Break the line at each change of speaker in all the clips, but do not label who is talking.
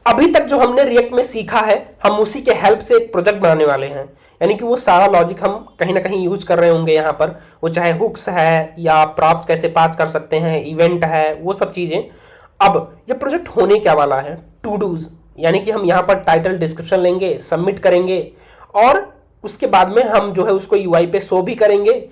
अभी तक जो हमने रिएक्ट में सीखा है हम उसी के हेल्प से एक प्रोजेक्ट बनाने वाले हैं, यानी कि वो सारा लॉजिक हम कहीं ना कहीं यूज कर रहे होंगे यहाँ पर, वो चाहे हुक्स है या प्रॉप्स कैसे पास कर सकते हैं, इवेंट है, वो सब चीज़ें। अब ये प्रोजेक्ट होने क्या वाला है, टू डूज, यानी कि हम यहाँ पर टाइटल डिस्क्रिप्शन लेंगे, सबमिट करेंगे और उसके बाद में हम जो है उसको यूआई पे शो भी करेंगे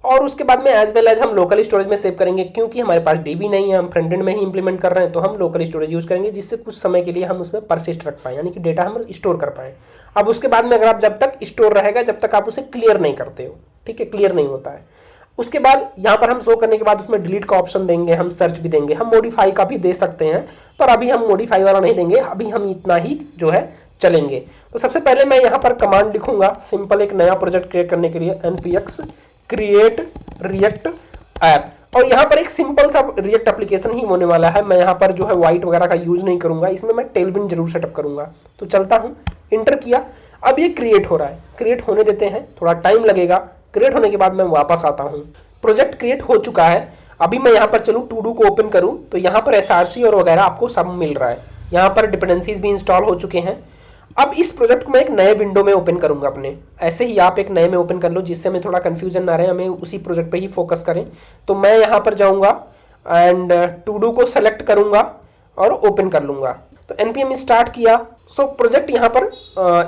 और उसके बाद में एज वेल एज हम लोकल स्टोरेज में सेव करेंगे, क्योंकि हमारे पास डीबी नहीं है, हम फ्रंट एंड में ही इंप्लीमेंट कर रहे हैं, तो हम लोकल स्टोरेज यूज करेंगे जिससे कुछ समय के लिए हम उसमें परसिस्ट रख पाएं, यानी कि डेटा हम स्टोर कर पाएं। अब उसके बाद में अगर आप जब तक स्टोर रहेगा जब तक आप उसे क्लियर नहीं करते हो, ठीक है, क्लियर नहीं होता है। उसके बाद यहाँ पर हम शो करने के बाद उसमें डिलीट का ऑप्शन देंगे, हम सर्च भी देंगे, हम मॉडिफाई का भी दे सकते हैं, पर अभी हम मॉडिफाई वाला नहीं देंगे, अभी हम इतना ही जो है चलेंगे। तो सबसे पहले मैं यहाँ पर कमांड लिखूंगा सिंपल, एक नया प्रोजेक्ट क्रिएट करने के लिए npx क्रिएट रिएक्ट ऐप, और यहाँ पर एक सिंपल सा रिएक्ट एप्लीकेशन ही होने वाला है। मैं यहाँ पर जो है वाइट वगैरह का यूज नहीं करूंगा, इसमें मैं टेलविंड जरूर सेटअप करूंगा। तो चलता हूँ, इंटर किया, अब ये क्रिएट हो रहा है, क्रिएट होने देते हैं, थोड़ा टाइम लगेगा। क्रिएट होने के बाद मैं वापस आता हूँ, प्रोजेक्ट क्रिएट हो चुका है। अभी मैं यहाँ पर चलूँ टू डू को ओपन करूँ तो यहाँ पर एसआरसी और वगैरह आपको सब मिल रहा है, यहाँ पर डिपेंडेंसीज भी इंस्टॉल हो चुके हैं। अब इस प्रोजेक्ट को मैं एक नए विंडो में ओपन करूंगा अपने, ऐसे ही आप एक नए में ओपन कर लो जिससे हमें थोड़ा कंफ्यूजन ना रहे, हमें उसी प्रोजेक्ट पे ही फोकस करें। तो मैं यहाँ पर जाऊँगा एंड टू डू को सेलेक्ट करूँगा और ओपन कर लूँगा। तो npm स्टार्ट किया, सो प्रोजेक्ट यहाँ पर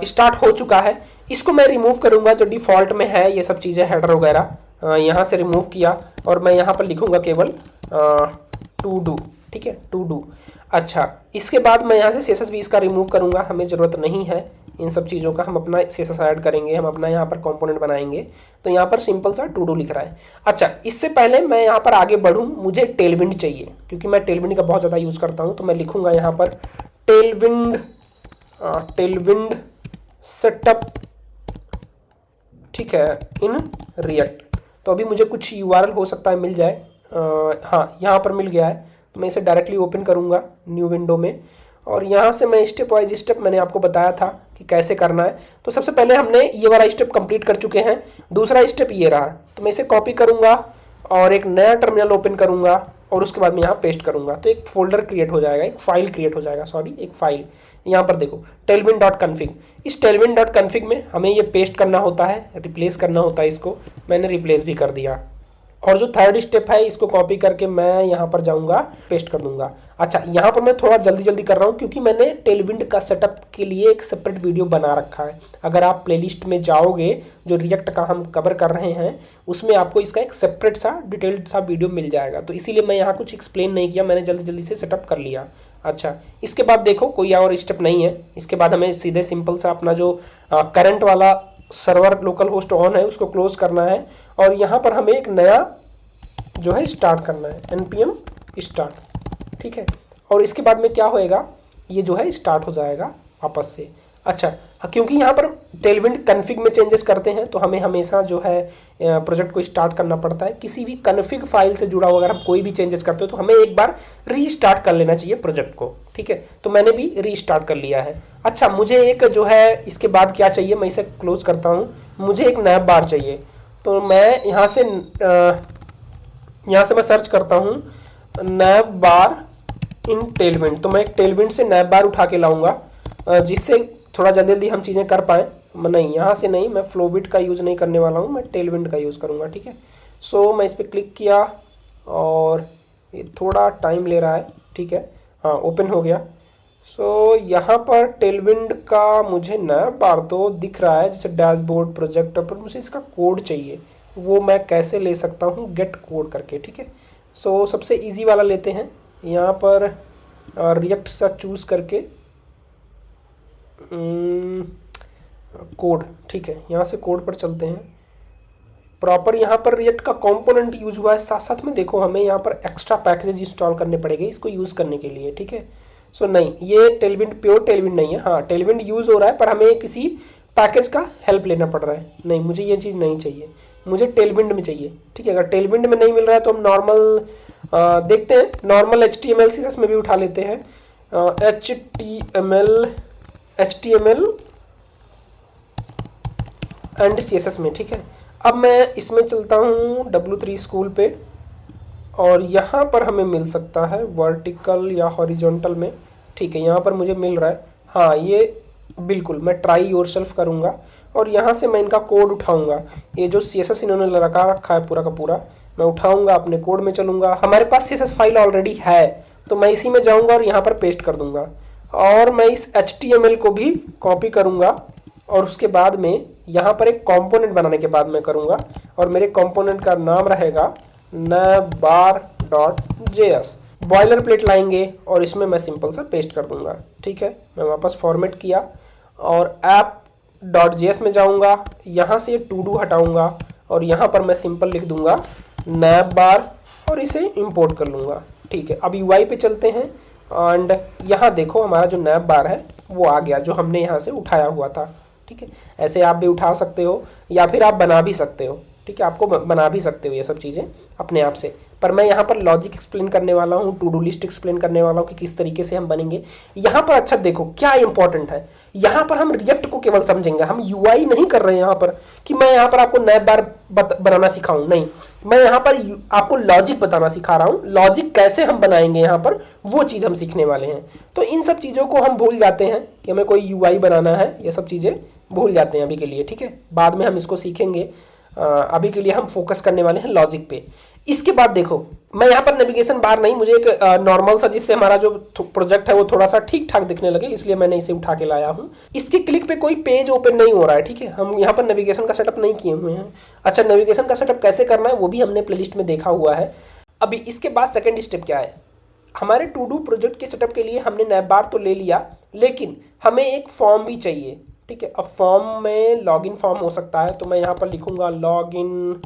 स्टार्ट हो चुका है। इसको मैं रिमूव करूँगा, जो डिफ़ॉल्ट में है ये सब चीज़ें हेडर वगैरह यहाँ से रिमूव किया और मैं यहाँ पर लिखूँगा केवल टू डू, ठीक है, टू डू। अच्छा, इसके बाद मैं यहाँ से CSS भी इसका रिमूव करूँगा, हमें ज़रूरत नहीं है इन सब चीज़ों का, हम अपना CSS ऐड करेंगे, हम अपना यहाँ पर कंपोनेंट बनाएंगे। तो यहाँ पर सिंपल सा टू डू लिख रहा है। अच्छा, इससे पहले मैं यहाँ पर आगे बढ़ूँ, मुझे टेलविंड चाहिए क्योंकि मैं टेलविंड का बहुत ज़्यादा यूज़ करता हूँ। तो मैं लिखूँगा यहाँ पर टेलविंड सेटअप, ठीक है, इन रिएक्ट। तो अभी मुझे कुछ URL हो सकता है मिल जाए, हाँ यहाँ पर मिल गया है। तो मैं इसे डायरेक्टली ओपन करूँगा न्यू विंडो में और यहाँ से मैं स्टेप वाइज स्टेप मैंने आपको बताया था कि कैसे करना है। तो सबसे पहले हमने ये वाला स्टेप कंप्लीट कर चुके हैं, दूसरा स्टेप ये रहा। तो मैं इसे कॉपी करूँगा और एक नया टर्मिनल ओपन करूँगा और उसके बाद मैं यहाँ पेस्ट करूँगा। तो एक फोल्डर क्रिएट हो जाएगा, एक फाइल क्रिएट हो जाएगा, सॉरी एक फाइल। यहाँ पर देखो tailwind.config, इस tailwind.config में हमें ये पेस्ट करना होता है, रिप्लेस करना होता है, इसको मैंने रिप्लेस भी कर दिया। और जो थर्ड स्टेप है इसको कॉपी करके मैं यहाँ पर जाऊँगा, पेस्ट कर दूंगा। अच्छा, यहाँ पर मैं थोड़ा जल्दी जल्दी कर रहा हूँ क्योंकि मैंने टेलविंड का सेटअप के लिए एक सेपरेट वीडियो बना रखा है। अगर आप प्लेलिस्ट में जाओगे जो रिएक्ट का हम कवर कर रहे हैं उसमें आपको इसका एक सेपरेट सा डिटेल्ड सा वीडियो मिल जाएगा। तो इसीलिए मैं यहाँ कुछ एक्सप्लेन नहीं किया, मैंने जल्दी जल्दी से सेटअप कर लिया। अच्छा, इसके बाद देखो कोई और स्टेप नहीं है, इसके बाद हमें सीधे सिंपल सा अपना जो करंट वाला सर्वर लोकल होस्ट ऑन है उसको क्लोज करना है और यहाँ पर हमें एक नया जो है स्टार्ट करना है, npm स्टार्ट, ठीक है। और इसके बाद में क्या होएगा, ये जो है स्टार्ट हो जाएगा वापस से। अच्छा, क्योंकि यहाँ पर टेलविंड कन्फिग में चेंजेस करते हैं तो हमें हमेशा जो है प्रोजेक्ट को स्टार्ट करना पड़ता है। किसी भी कन्फिग फाइल से जुड़ा हुआ अगर हम कोई भी चेंजेस करते हो तो हमें एक बार रीस्टार्ट कर लेना चाहिए प्रोजेक्ट को, ठीक है। तो मैंने भी रीस्टार्ट कर लिया है। अच्छा, मुझे एक जो है इसके बाद क्या चाहिए, मैं इसे क्लोज करता हूँ, मुझे एक नैप बार चाहिए। तो मैं यहाँ से मैं सर्च करता हूँ नैप बार इन टेलविंड। तो मैं एक टेलविंड से नैप बार उठा के लाऊंगा जिससे थोड़ा जल्दी जल्दी हम चीज़ें कर पाएँ। नहीं, यहाँ से नहीं, मैं फ्लोबिट का यूज़ नहीं करने वाला हूँ, मैं टेलविंड का यूज़ करूँगा, ठीक है। सो मैं इस पर क्लिक किया और ये थोड़ा टाइम ले रहा है, ठीक है। हाँ, ओपन हो गया। सो यहाँ पर टेलविंड का मुझे नैप बार तो दिख रहा है जैसे डैशबोर्ड प्रोजेक्ट, पर मुझे इसका कोड चाहिए। वो मैं कैसे ले सकता हूँ, गेट कोड करके, ठीक है। सो सबसे इजी वाला लेते हैं, यहाँ पर रिएक्ट सा चूज़ करके कोड, ठीक है, यहाँ से कोड पर चलते हैं। प्रॉपर यहाँ पर रिएक्ट का कंपोनेंट यूज हुआ है, साथ साथ में देखो हमें यहाँ पर एक्स्ट्रा पैकेजेस इंस्टॉल करने पड़ेंगे इसको यूज़ करने के लिए, ठीक है। सो नहीं, ये टेलविंड प्योर टेलविंड नहीं है। हाँ, टेलविंड यूज़ हो रहा है पर हमें किसी पैकेज का हेल्प लेना पड़ रहा है। नहीं, मुझे ये चीज़ नहीं चाहिए, मुझे टेलविंड में चाहिए, ठीक है। अगर टेलविंड में नहीं मिल रहा है तो हम नॉर्मल देखते हैं, नॉर्मल HTML CSS में भी उठा लेते हैं, HTML एंड CSS में, ठीक है। अब मैं इसमें चलता हूँ W3 स्कूल पे और यहाँ पर हमें मिल सकता है वर्टिकल या हॉरिजॉन्टल में, ठीक है, यहाँ पर मुझे मिल रहा है। हाँ, ये बिल्कुल मैं ट्राई योरसेल्फ करूँगा और यहाँ से मैं इनका कोड उठाऊँगा। ये जो CSS इन्होंने लगा रखा है पूरा का पूरा, मैं उठाऊँगा, अपने कोड में चलूँगा। हमारे पास CSS फाइल ऑलरेडी है, तो मैं इसी में जाऊँगा और यहाँ पर पेस्ट कर दूँगा। और मैं इस HTML को भी कॉपी करूँगा और उसके बाद में यहाँ पर एक कंपोनेंट बनाने के बाद मैं करूँगा, और मेरे कंपोनेंट का नाम रहेगा navbar.js। बॉयलर प्लेट लाएंगे और इसमें मैं सिंपल सा पेस्ट कर दूंगा। ठीक है, मैं वापस फॉर्मेट किया और app.js में जाऊंगा, यहाँ से टू डू हटाऊंगा और यहाँ पर मैं सिंपल लिख दूंगा navbar और इसे इंपोर्ट कर लूँगा। ठीक है, अब UI पे चलते हैं एंड यहाँ देखो हमारा जो navbar है वो आ गया, जो हमने यहाँ से उठाया हुआ था। ठीक है, ऐसे आप भी उठा सकते हो या फिर आप बना भी सकते हो। ठीक है, आपको बना भी सकते हो ये सब चीज़ें अपने आप से, पर मैं यहाँ पर लॉजिक एक्सप्लेन करने वाला हूँ, टू डू लिस्ट एक्सप्लेन करने वाला हूँ कि किस तरीके से हम बनेंगे यहाँ पर। अच्छा देखो क्या इंपॉर्टेंट है, यहाँ पर हम रिएक्ट को केवल समझेंगे, हम UI नहीं कर रहे हैं यहाँ पर कि मैं यहाँ पर आपको navbar बनाना सिखाऊं, नहीं, मैं यहाँ पर आपको लॉजिक बताना सिखा रहा हूँ। लॉजिक कैसे हम बनाएंगे यहाँ पर वो चीज़ हम सीखने वाले हैं। तो इन सब चीज़ों को हम भूल जाते हैं कि हमें कोई UI बनाना है, ये सब चीज़ें भूल जाते हैं अभी के लिए। ठीक है, बाद में हम इसको सीखेंगे, अभी के लिए हम फोकस करने वाले हैं लॉजिक पे। इसके बाद देखो मैं यहाँ पर नेविगेशन बार नहीं, मुझे एक नॉर्मल सा जिससे हमारा जो प्रोजेक्ट है वो थोड़ा सा ठीक ठाक दिखने लगे, इसलिए मैंने इसे उठा के लाया हूँ। इसके क्लिक पे कोई पेज ओपन नहीं हो रहा है। ठीक है, हम यहाँ पर नेविगेशन का सेटअप नहीं किए हुए हैं। अच्छा, नेविगेशन का सेटअप कैसे करना है वो भी हमने प्लेलिस्ट में देखा हुआ है। अभी इसके बाद सेकेंड स्टेप क्या है, हमारे टू डू प्रोजेक्ट के सेटअप के लिए हमने navbar तो ले लिया, लेकिन हमें एक फॉर्म भी चाहिए। ठीक है, अब फॉर्म में लॉगिन फॉर्म हो सकता है, तो मैं यहाँ पर लिखूँगा लॉगिन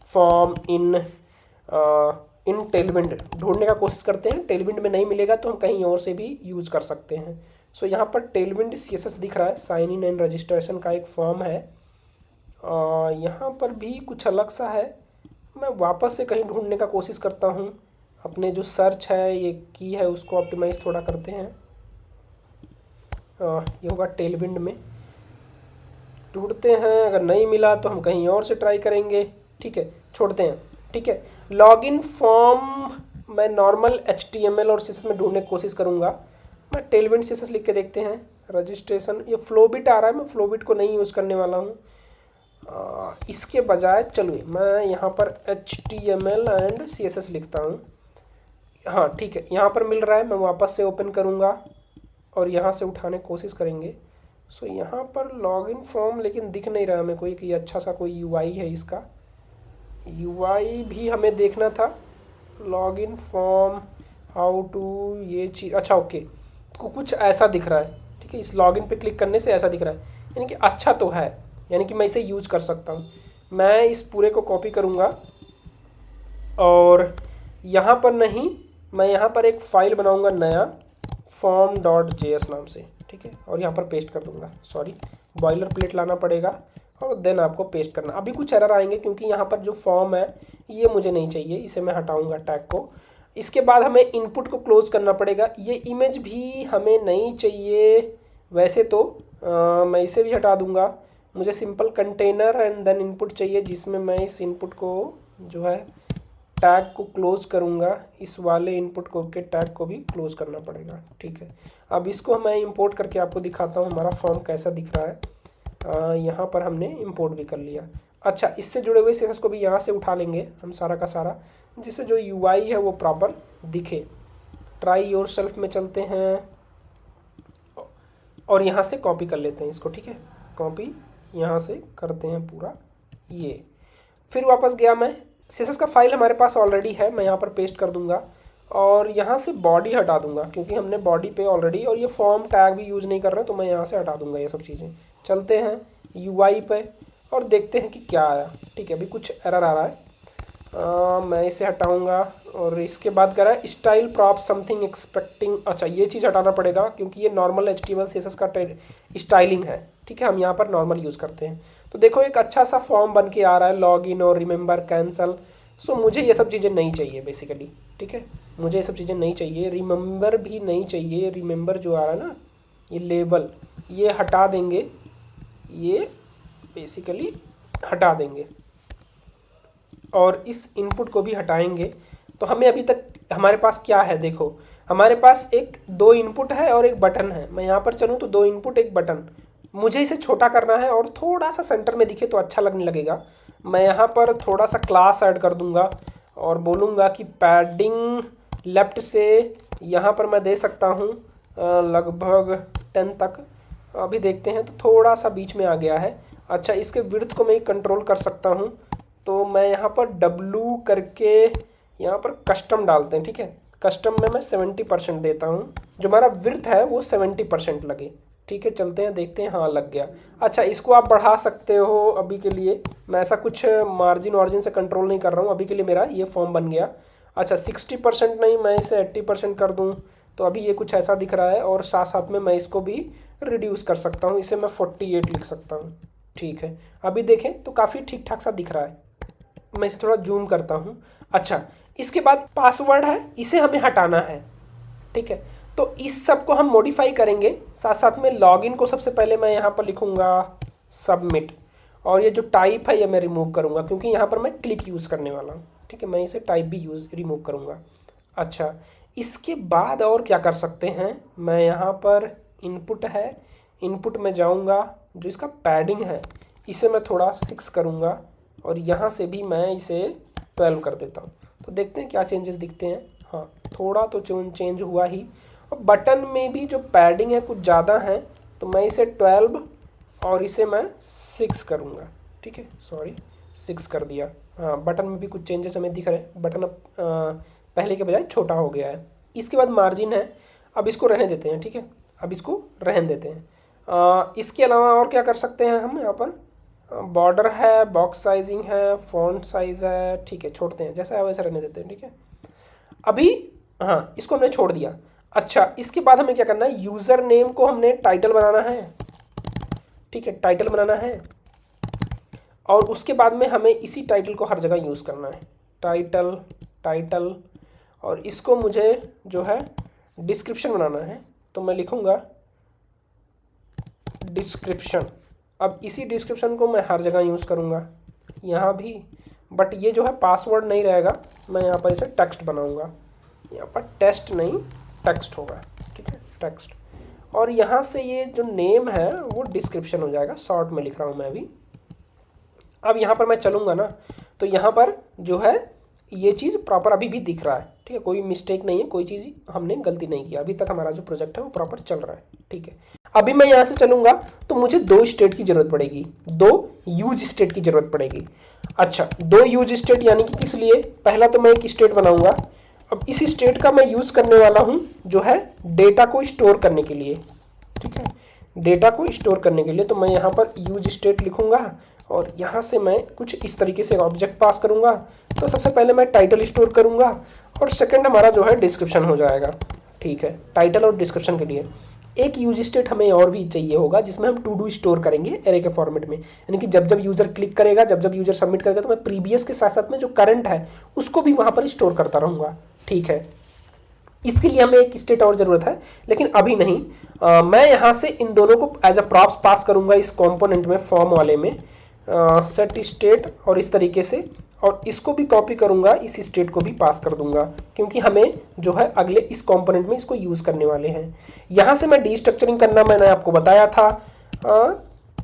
फॉर्म इन टेलविंड। ढूंढने का कोशिश करते हैं, टेलविंड में नहीं मिलेगा तो हम कहीं और से भी यूज़ कर सकते हैं। सो यहाँ पर टेलविंड CSS दिख रहा है, साइन इन एंड रजिस्ट्रेशन का एक फॉर्म है। यहाँ पर भी कुछ अलग सा है, मैं वापस से कहीं ढूंढने का कोशिश करता हूँ। अपने जो सर्च है ये की है उसको ऑप्टिमाइज थोड़ा करते हैं। ये होगा टेलविंड में, ढूंढते हैं, अगर नहीं मिला तो हम कहीं और से ट्राई करेंगे। ठीक है, छोड़ते हैं। ठीक है, लॉगिन फॉर्म मैं नॉर्मल HTML और CSS में ढूंढने की कोशिश करूँगा। मैं टेलविंड CSS लिख के देखते हैं। रजिस्ट्रेशन, ये फ्लोबिट आ रहा है, मैं फ्लोबिट को नहीं यूज़ करने वाला हूँ। इसके बजाय चलो मैं यहाँ पर HTML एंड CSS लिखता हूँ। हाँ ठीक है, यहाँ पर मिल रहा है, मैं वापस से ओपन करूँगा और यहाँ से उठाने की कोशिश करेंगे। सो यहाँ पर लॉगिन फॉर्म लेकिन दिख नहीं रहा हमें कोई कि अच्छा सा कोई UI है इसका। UI भी हमें देखना था, लॉगिन फॉर्म हाउ टू ये चीज़। अच्छा ओके, तो कुछ ऐसा दिख रहा है। ठीक है, इस लॉगिन पे क्लिक करने से ऐसा दिख रहा है, यानी कि अच्छा तो है, यानी कि मैं इसे यूज़ कर सकता हूँ। मैं इस पूरे को कॉपी करूँगा और यहाँ पर नहीं, मैं यहाँ पर एक फ़ाइल बनाऊँगा नया form.js नाम से। ठीक है, और यहाँ पर पेस्ट कर दूँगा। सॉरी, बॉयलर प्लेट लाना पड़ेगा और देन आपको पेस्ट करना। अभी कुछ एरर आएंगे क्योंकि यहाँ पर जो फॉर्म है ये मुझे नहीं चाहिए, इसे मैं हटाऊँगा टैग को। इसके बाद हमें इनपुट को क्लोज़ करना पड़ेगा। ये इमेज भी हमें नहीं चाहिए वैसे तो, मैं इसे भी हटा दूँगा। मुझे simple container and then input चाहिए, जिसमें मैं इस इनपुट को जो है टैग को क्लोज़ करूँगा। इस वाले इनपुट को के टैग को भी क्लोज़ करना पड़ेगा। ठीक है, अब इसको मैं इंपोर्ट करके आपको दिखाता हूँ हमारा फॉर्म कैसा दिख रहा है। यहाँ पर हमने इंपोर्ट भी कर लिया। अच्छा, इससे जुड़े हुए CSS को भी यहाँ से उठा लेंगे हम सारा का सारा, जिससे जो UI है वो प्रॉपर दिखे। ट्राई योरसेल्फ में चलते हैं और यहाँ से कॉपी कर लेते हैं इसको। ठीक है, कॉपी यहाँ से करते हैं पूरा ये। फिर वापस गया मैं, CSS का फाइल हमारे पास ऑलरेडी है, मैं यहाँ पर पेस्ट कर दूँगा और यहाँ से बॉडी हटा दूँगा क्योंकि हमने बॉडी पे ऑलरेडी, और ये फॉर्म टैग भी यूज़ नहीं कर रहे तो मैं यहाँ से हटा दूँगा ये सब चीज़ें। चलते हैं UI पे और देखते हैं कि क्या आया। ठीक है, अभी कुछ एरर आ रहा है, मैं इसे हटाऊँगा और इसके बाद कह रहा है स्टाइल प्रॉप समथिंग एक्सपेक्टिंग। अच्छा, ये चीज़ हटाना पड़ेगा क्योंकि ये नॉर्मल HTML CSS का स्टाइलिंग है। ठीक है, हम यहाँ पर नॉर्मल यूज़ करते हैं। तो देखो एक अच्छा सा फॉर्म बन के आ रहा है, लॉगिन और रिमेंबर कैंसल। सो मुझे ये सब चीज़ें नहीं चाहिए बेसिकली। ठीक है, मुझे ये सब चीज़ें नहीं चाहिए, रिमेंबर भी नहीं चाहिए। रिमेंबर जो आ रहा है ना, ये लेबल, ये हटा देंगे, ये बेसिकली हटा देंगे और इस इनपुट को भी हटाएंगे। तो हमें अभी तक हमारे पास क्या है देखो, हमारे पास एक 2 इनपुट है और एक बटन है। मैं यहाँ पर चलूँ तो 2 इनपुट 1 बटन। मुझे इसे छोटा करना है और थोड़ा सा सेंटर में दिखे तो अच्छा लगने लगेगा। मैं यहाँ पर थोड़ा सा क्लास ऐड कर दूँगा और बोलूँगा कि पैडिंग लेफ्ट से यहाँ पर मैं दे सकता हूँ लगभग 10 तक। अभी देखते हैं तो थोड़ा सा बीच में आ गया है। अच्छा, इसके विड्थ को मैं कंट्रोल कर सकता हूँ, तो मैं यहाँ पर W करके यहाँ पर कस्टम डालते हैं। ठीक है, कस्टम में मैं 70% देता हूँ, जो हमारा विड्थ है वो 70% लगे। ठीक है, चलते हैं देखते हैं। हाँ, लग गया। अच्छा, इसको आप बढ़ा सकते हो। अभी के लिए मैं ऐसा कुछ मार्जिन वार्जिन से कंट्रोल नहीं कर रहा हूँ। अभी के लिए मेरा ये फॉर्म बन गया। अच्छा, 60% नहीं, मैं इसे 80% कर दूँ तो अभी ये कुछ ऐसा दिख रहा है। और साथ साथ में मैं इसको भी रिड्यूस कर सकता हूँ, इसे मैं 48 लिख सकता हूँ। ठीक है, अभी देखें तो काफ़ी ठीक ठाक सा दिख रहा है। मैं इसे थोड़ा जूम करता हूँ। अच्छा, इसके बाद पासवर्ड है, इसे हमें हटाना है। ठीक है, तो इस सब को हम मॉडिफाई करेंगे। साथ साथ में लॉगिन को सबसे पहले मैं यहाँ पर लिखूँगा सबमिट, और ये जो टाइप है ये मैं रिमूव करूँगा क्योंकि यहाँ पर मैं क्लिक यूज़ करने वाला हूँ। ठीक है, मैं इसे टाइप भी रिमूव करूँगा। अच्छा, इसके बाद और क्या कर सकते हैं, मैं यहाँ पर इनपुट है, इनपुट में जाऊँगा, जो इसका पैडिंग है इसे मैं थोड़ा 6 करूँगा और यहाँ से भी मैं इसे 12 कर देता हूँ। तो देखते हैं क्या चेंजेस दिखते हैं। हाँ, थोड़ा तो चेंज हुआ ही। और बटन में भी जो पैडिंग है कुछ ज़्यादा है, तो मैं इसे 12 और इसे मैं 6 करूँगा। ठीक है, सॉरी 6 कर दिया। हाँ, बटन में भी कुछ चेंजेस हमें दिख रहे हैं। बटन अब पहले के बजाय छोटा हो गया है। इसके बाद मार्जिन है, अब इसको रहने देते हैं। ठीक है, अब इसको रहने देते हैं। इसके अलावा और क्या कर सकते हैं हम, यहाँ पर बॉर्डर है, बॉक्स साइजिंग है, फॉन्ट साइज़ है। ठीक है, छोड़ते हैं, जैसा है वैसा रहने देते हैं। ठीक है, अभी हाँ, इसको हमने छोड़ दिया। अच्छा, इसके बाद हमें क्या करना है, यूज़र नेम को हमने टाइटल बनाना है। ठीक है, टाइटल बनाना है, और उसके बाद में हमें इसी टाइटल को हर जगह यूज़ करना है। टाइटल टाइटल, और इसको मुझे जो है डिस्क्रिप्शन बनाना है, तो मैं लिखूँगा डिस्क्रिप्शन। अब इसी डिस्क्रिप्शन को मैं हर जगह यूज़ करूँगा, यहाँ भी, बट ये जो है पासवर्ड नहीं रहेगा। मैं यहाँ पर इसे टेक्स्ट बनाऊँगा, यहाँ पर टेस्ट नहीं टेक्स्ट होगा। ठीक है, टेक्स्ट। और यहाँ से ये जो नेम है वो डिस्क्रिप्शन हो जाएगा, शॉर्ट में लिख रहा हूँ मैं अभी। अब यहाँ पर मैं चलूँगा ना, तो यहाँ पर जो है ये चीज़ प्रॉपर अभी भी दिख रहा है। ठीक है, कोई मिस्टेक नहीं है, कोई चीज़ हमने गलती नहीं किया। अभी तक हमारा जो प्रोजेक्ट है वो प्रॉपर चल रहा है। ठीक है, अभी मैं यहाँ से चलूँगा तो मुझे 2 स्टेट की ज़रूरत पड़ेगी, 2 यूज स्टेट की ज़रूरत पड़ेगी। अच्छा, 2 यूज स्टेट यानी कि किस लिए, पहला तो मैं एक स्टेट बनाऊँगा। अब इस स्टेट का मैं यूज़ करने वाला हूँ जो है डेटा को स्टोर करने के लिए। ठीक है, डेटा को स्टोर करने के लिए, तो मैं यहाँ पर यूज स्टेट लिखूँगा और यहाँ से मैं कुछ इस तरीके से ऑब्जेक्ट पास करूँगा। तो सबसे पहले मैं टाइटल स्टोर करूँगा और सेकंड हमारा जो है डिस्क्रिप्शन हो जाएगा। ठीक है, टाइटल और डिस्क्रिप्शन के लिए एक यूज स्टेट हमें और भी चाहिए होगा, जिसमें हम टू डू स्टोर करेंगे एरे के फॉर्मेट में। यानी कि जब जब यूज़र क्लिक करेगा, जब जब यूज़र सबमिट करेगा, तो मैं प्रीवियस के साथ साथ में जो करंट है उसको भी वहाँ पर स्टोर करता रहूँगा। ठीक है, इसके लिए हमें एक स्टेट और ज़रूरत है, लेकिन अभी नहीं। मैं यहाँ से इन दोनों को एज अ प्रॉप्स पास करूँगा इस कंपोनेंट में, फॉर्म वाले में, सेट स्टेट और इस तरीके से, और इसको भी कॉपी करूँगा, इस स्टेट को भी पास कर दूंगा, क्योंकि हमें जो है अगले इस कंपोनेंट में इसको यूज़ करने वाले हैं। यहाँ से मैं डीस्ट्रक्चरिंग करना मैंने आपको बताया था,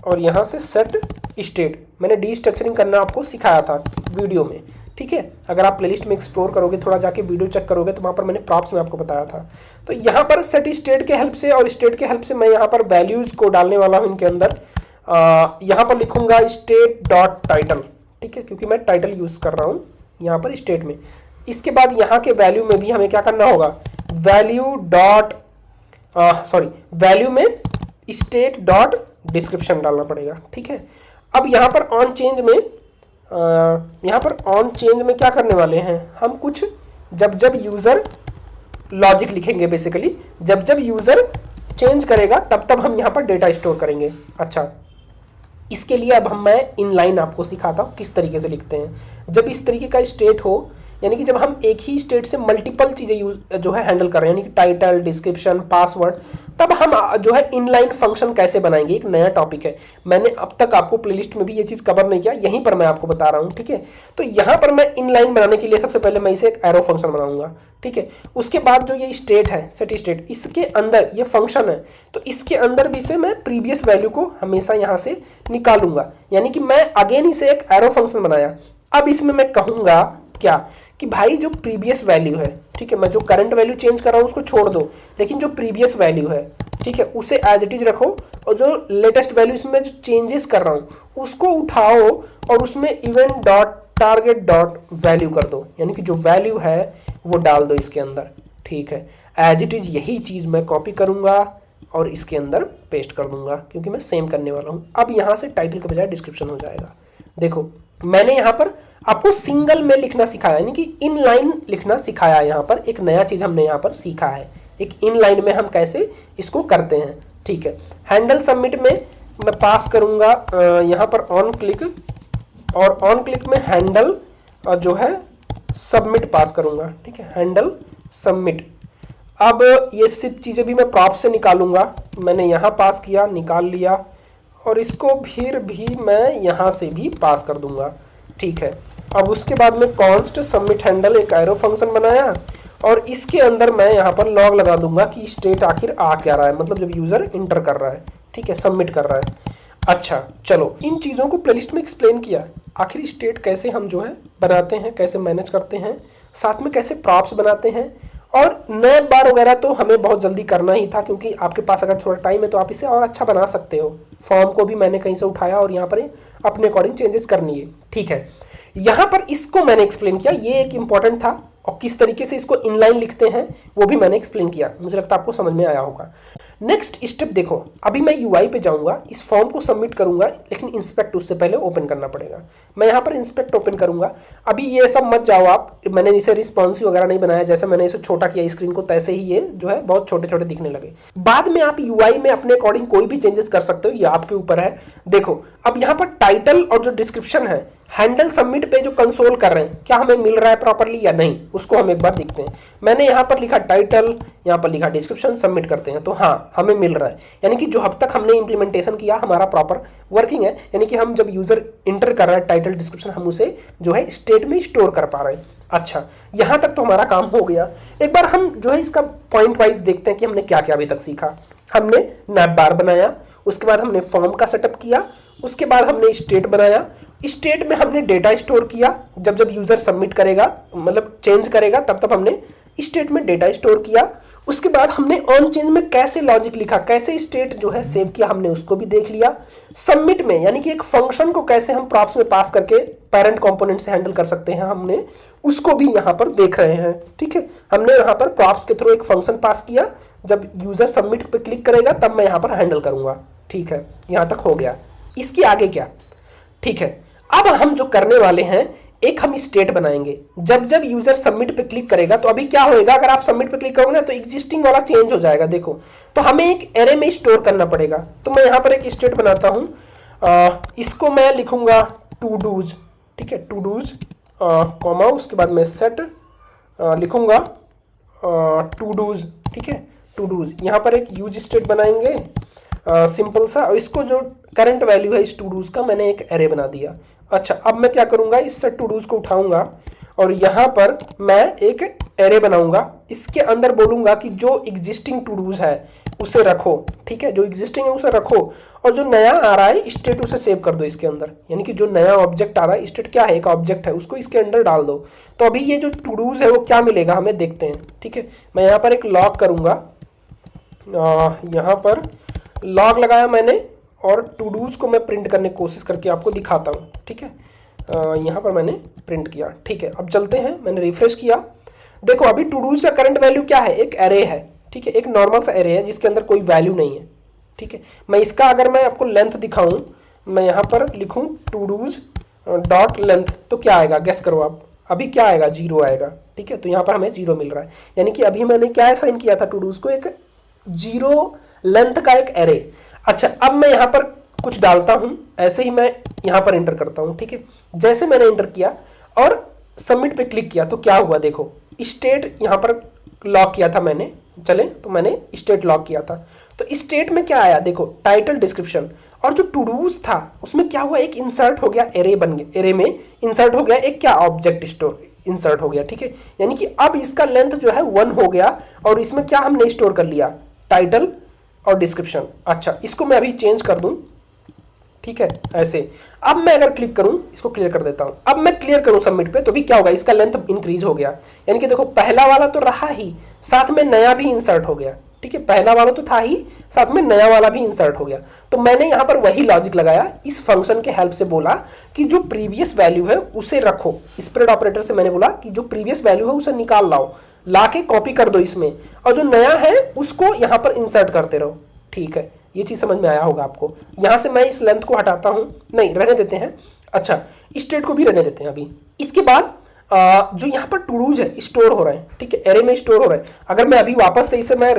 और यहाँ से सेट स्टेट मैंने डीस्ट्रक्चरिंग करना आपको सिखाया था वीडियो में। ठीक है, अगर आप प्लेलिस्ट में एक्सप्लोर करोगे, थोड़ा जाके वीडियो चेक करोगे, तो वहाँ पर मैंने प्रॉप्स में आपको बताया था। तो यहाँ पर सेट स्टेट के हेल्प से और स्टेट के हेल्प से मैं यहाँ पर वैल्यूज़ को डालने वाला हूँ इनके अंदर। यहाँ पर लिखूँगा स्टेट डॉट टाइटल। ठीक है, क्योंकि मैं टाइटल यूज़ कर रहा हूँ यहाँ पर स्टेट में। इसके बाद यहाँ के वैल्यू में भी हमें क्या करना होगा, वैल्यू में स्टेट डॉट डिस्क्रिप्शन डालना पड़ेगा। ठीक है, अब यहाँ पर ऑन चेंज में क्या करने वाले हैं हम, कुछ जब जब यूज़र लॉजिक लिखेंगे, बेसिकली जब जब यूज़र चेंज करेगा तब तब हम यहाँ पर डेटा स्टोर करेंगे। अच्छा, इसके लिए अब मैं इनलाइन आपको सिखाता हूँ किस तरीके से लिखते हैं। जब इस तरीके का स्टेट हो, यानी कि जब हम एक ही स्टेट से मल्टीपल चीज़ें यूज जो है हैंडल कर रहे हैं, यानी कि टाइटल, डिस्क्रिप्शन, पासवर्ड, तब हम जो है इनलाइन फंक्शन कैसे बनाएंगे, एक नया टॉपिक है। मैंने अब तक आपको प्लेलिस्ट में भी ये चीज़ कवर नहीं किया, यहीं पर मैं आपको बता रहा हूँ, ठीक है। तो यहाँ पर मैं इनलाइन बनाने के लिए सबसे पहले मैं इसे एक एरो फंक्शन बनाऊंगा, ठीक है। उसके बाद जो ये स्टेट है, सेट स्टेट, इसके अंदर ये फंक्शन है, तो इसके अंदर भी से मैं प्रीवियस वैल्यू को हमेशा यहाँ से निकालूंगा, यानी कि मैं अगेन इसे एक एरो फंक्शन बनाया। अब इसमें मैं कहूँगा क्या कि भाई जो प्रीवियस वैल्यू है, ठीक है, मैं जो करंट वैल्यू चेंज कर रहा हूँ उसको छोड़ दो, लेकिन जो प्रीवियस वैल्यू है, ठीक है, उसे एज इट इज रखो, और जो लेटेस्ट वैल्यू इसमें जो चेंजेस कर रहा हूँ उसको उठाओ और उसमें event dot target dot value कर दो, यानी कि जो वैल्यू है वो डाल दो इसके अंदर, ठीक है। एज इट इज यही चीज़ मैं कॉपी करूँगा और इसके अंदर पेस्ट कर दूंगा, क्योंकि मैं सेम करने वाला हूँ। अब यहाँ से टाइटल के बजाय डिस्क्रिप्शन हो जाएगा। देखो मैंने यहाँ पर आपको सिंगल में लिखना सिखाया, यानी कि इनलाइन लिखना सिखाया। यहाँ पर एक नया चीज़ हमने यहाँ पर सीखा है, एक इनलाइन में हम कैसे इसको करते हैं, ठीक है। हैंडल सबमिट में मैं पास करूँगा यहाँ पर ऑन क्लिक, और ऑन क्लिक में हैंडल जो है सबमिट पास करूँगा, ठीक है, हैंडल सबमिट। अब ये सिर्फ चीज़ें भी मैं प्रॉप से निकालूंगा, मैंने यहाँ पास किया, निकाल लिया, और इसको फिर भी मैं यहाँ से भी पास कर दूंगा, ठीक है। अब उसके बाद में कॉन्स्ट सबमिट हैंडल एक एरो फंक्शन बनाया, और इसके अंदर मैं यहाँ पर लॉग लगा दूंगा कि स्टेट आखिर आ क्या रहा है, मतलब जब यूज़र इंटर कर रहा है, ठीक है, सबमिट कर रहा है। अच्छा चलो, इन चीज़ों को प्लेलिस्ट में एक्सप्लेन किया, आखिर स्टेट कैसे हम जो है बनाते हैं, कैसे मैनेज करते हैं, साथ में कैसे प्रॉप्स बनाते हैं, और नए बार वगैरह तो हमें बहुत जल्दी करना ही था, क्योंकि आपके पास अगर थोड़ा टाइम है तो आप इसे और अच्छा बना सकते हो। फॉर्म को भी मैंने कहीं से उठाया और यहाँ पर अपने अकॉर्डिंग चेंजेस करनी है, ठीक है। यहाँ पर इसको मैंने एक्सप्लेन किया, ये एक इंपॉर्टेंट था, और किस तरीके से इसको इनलाइन लिखते हैं वो भी मैंने एक्सप्लेन किया। मुझे लगता है आपको समझ में आया होगा। नेक्स्ट स्टेप देखो, अभी मैं यूआई पे जाऊंगा, इस फॉर्म को सबमिट करूंगा, लेकिन इंस्पेक्ट उससे पहले ओपन करना पड़ेगा। मैं यहाँ पर इंस्पेक्ट ओपन करूंगा। अभी ये सब मत जाओ आप, मैंने इसे रिस्पॉन्सिव वगैरह नहीं बनाया, जैसे मैंने इसे छोटा किया स्क्रीन को तैसे ही ये जो है बहुत छोटे छोटे दिखने लगे। बाद में आप यूआई में अपने अकॉर्डिंग कोई भी चेंजेस कर सकते हो, ये आपके ऊपर है। देखो अब यहाँ पर टाइटल और जो डिस्क्रिप्शन है, हैंडल सबमिट पे जो कंसोल कर रहे हैं, क्या हमें मिल रहा है प्रॉपर्ली या नहीं, उसको हम एक बार देखते हैं। मैंने यहाँ पर लिखा टाइटल, यहाँ पर लिखा डिस्क्रिप्शन, सबमिट करते हैं, तो हाँ हमें मिल रहा है, यानी कि जो अब तक हमने इंप्लीमेंटेशन किया हमारा प्रॉपर वर्किंग है, यानी कि हम जब यूजर इंटर कर रहा है टाइटल डिस्क्रिप्शन, हम उसे जो है स्टेट में स्टोर कर पा रहे हैं। अच्छा यहाँ तक तो हमारा काम हो गया। एक बार हम जो है इसका पॉइंट वाइज देखते हैं कि हमने क्या क्या अभी तक सीखा। हमने नैप बार बनाया, उसके बाद हमने फॉर्म का सेटअप किया, उसके बाद हमने स्टेट बनाया, स्टेट में हमने डेटा स्टोर किया, जब जब यूजर सबमिट करेगा मतलब चेंज करेगा तब तब हमने स्टेट में डेटा स्टोर किया। उसके बाद हमने ऑन चेंज में कैसे लॉजिक लिखा, कैसे स्टेट जो है सेव किया, हमने उसको भी देख लिया। सबमिट में यानी कि एक फंक्शन को कैसे हम प्रॉप्स में पास करके पेरेंट कंपोनेंट से हैंडल कर सकते हैं, हमने उसको भी यहाँ पर देख रहे हैं, ठीक है। हमने यहाँ पर प्रॉप्स के थ्रू एक फंक्शन पास किया, जब यूजर सबमिट पे क्लिक करेगा तब मैं यहाँ पर हैंडल करूंगा, ठीक है। यहाँ तक हो गया, इसके आगे क्या, ठीक है। अब हम जो करने वाले हैं, एक हम स्टेट बनाएंगे, जब जब यूजर सबमिट पे क्लिक करेगा, तो अभी क्या होएगा, अगर आप सबमिट पे क्लिक करोगे ना तो एग्जिस्टिंग वाला चेंज हो जाएगा। देखो तो हमें एक एरे में स्टोर करना पड़ेगा, तो मैं यहाँ पर एक स्टेट बनाता हूँ, इसको मैं लिखूंगा टू डूज, ठीक है, टू डूज कॉमा, उसके बाद मैं सेट लिखूंगा टू डूज, ठीक है, टू डूज। यहाँ पर एक यूज स्टेट बनाएंगे सिंपल सा, और इसको जो करंट वैल्यू है इस टू डूज का मैंने एक एरे बना दिया। अच्छा अब मैं क्या करूंगा, इस टू डूज को उठाऊंगा और यहाँ पर मैं एक एरे बनाऊंगा, इसके अंदर बोलूंगा कि जो एग्जिस्टिंग टू डूज है उसे रखो, ठीक है, जो एग्जिस्टिंग है उसे रखो, और जो नया आ रहा है स्टेट उसे सेव कर दो इसके अंदर, यानी कि जो नया ऑब्जेक्ट आ रहा है, स्टेट क्या है, एक ऑब्जेक्ट है, उसको इसके अंदर डाल दो। तो अभी ये जो टू डूज है वो क्या मिलेगा हमें देखते हैं, ठीक है। मैं यहाँ पर एक लॉग करूंगा, यहाँ पर लॉग लगाया मैंने, और टू डूज को मैं प्रिंट करने की कोशिश करके आपको दिखाता हूँ, ठीक है। यहाँ पर मैंने प्रिंट किया, ठीक है। अब चलते हैं, मैंने रिफ्रेश किया, देखो अभी टू डूज का करंट वैल्यू क्या है, एक एरे है, ठीक है, एक नॉर्मल सा एरे है जिसके अंदर कोई वैल्यू नहीं है, ठीक है। मैं इसका अगर मैं आपको लेंथ दिखाऊं, मैं यहाँ पर लिखूँ टू डूज डॉट लेंथ, तो क्या आएगा, गेस करो आप, अभी क्या आएगा, 0 आएगा, ठीक है। तो यहाँ पर हमें 0 मिल रहा है, यानी कि अभी मैंने क्या असाइन किया था टू डूज को, एक 0 लेंथ का एक एरे। अच्छा अब मैं यहाँ पर कुछ डालता हूँ, ऐसे ही मैं यहाँ पर एंटर करता हूँ, ठीक है। जैसे मैंने एंटर किया और सबमिट पे क्लिक किया तो क्या हुआ, देखो स्टेट यहाँ पर लॉक किया था मैंने, चले तो मैंने स्टेट लॉक किया था, तो स्टेट में क्या आया देखो, टाइटल, डिस्क्रिप्शन, और जो टू डूज था उसमें क्या हुआ, एक इंसर्ट हो गया, एरे बन गया, एरे में इंसर्ट हो गया एक क्या, ऑब्जेक्ट स्टोर इंसर्ट हो गया, ठीक है। यानी कि अब इसका लेंथ जो है 1 हो गया और इसमें क्या हमने स्टोर कर लिया, टाइटल और डिस्क्रिप्शन। अच्छा, इसको मैं अभी चेंज कर दूं, ठीक है, ऐसे। अब मैं अगर क्लिक करूं, इसको क्लियर कर देता हूं, अब मैं क्लियर करूं सबमिट पे, तो भी क्या होगा, इसका लेंथ इंक्रीज हो गया। यानी कि देखो पहला वाला तो रहा ही, साथ में नया भी इंसर्ट हो गया, ठीक है, पहला वाला तो था ही, साथ में नया वाला भी इंसर्ट हो गया। तो मैंने यहां पर वही लॉजिक लगाया, इस फंक्शन के हेल्प से बोला कि जो प्रीवियस वैल्यू है उसे रखो, स्प्रेड ऑपरेटर से मैंने बोला कि जो प्रीवियस वैल्यू है उसे निकाल लाओ, लाके कॉपी कर दो इसमें, और जो नया है उसको यहां पर इंसर्ट करते रहो, ठीक है। ये चीज समझ में आया होगा आपको। यहां से मैं इस लेंथ को हटाता हूं, नहीं रहने देते हैं, अच्छा स्टेट को भी रहने देते हैं अभी। इसके बाद जो यहाँ पर टू डूज है स्टोर हो रहे हैं, ठीक है, एरे में स्टोर हो रहे हैं। अगर मैं अभी वापस से इसे मैं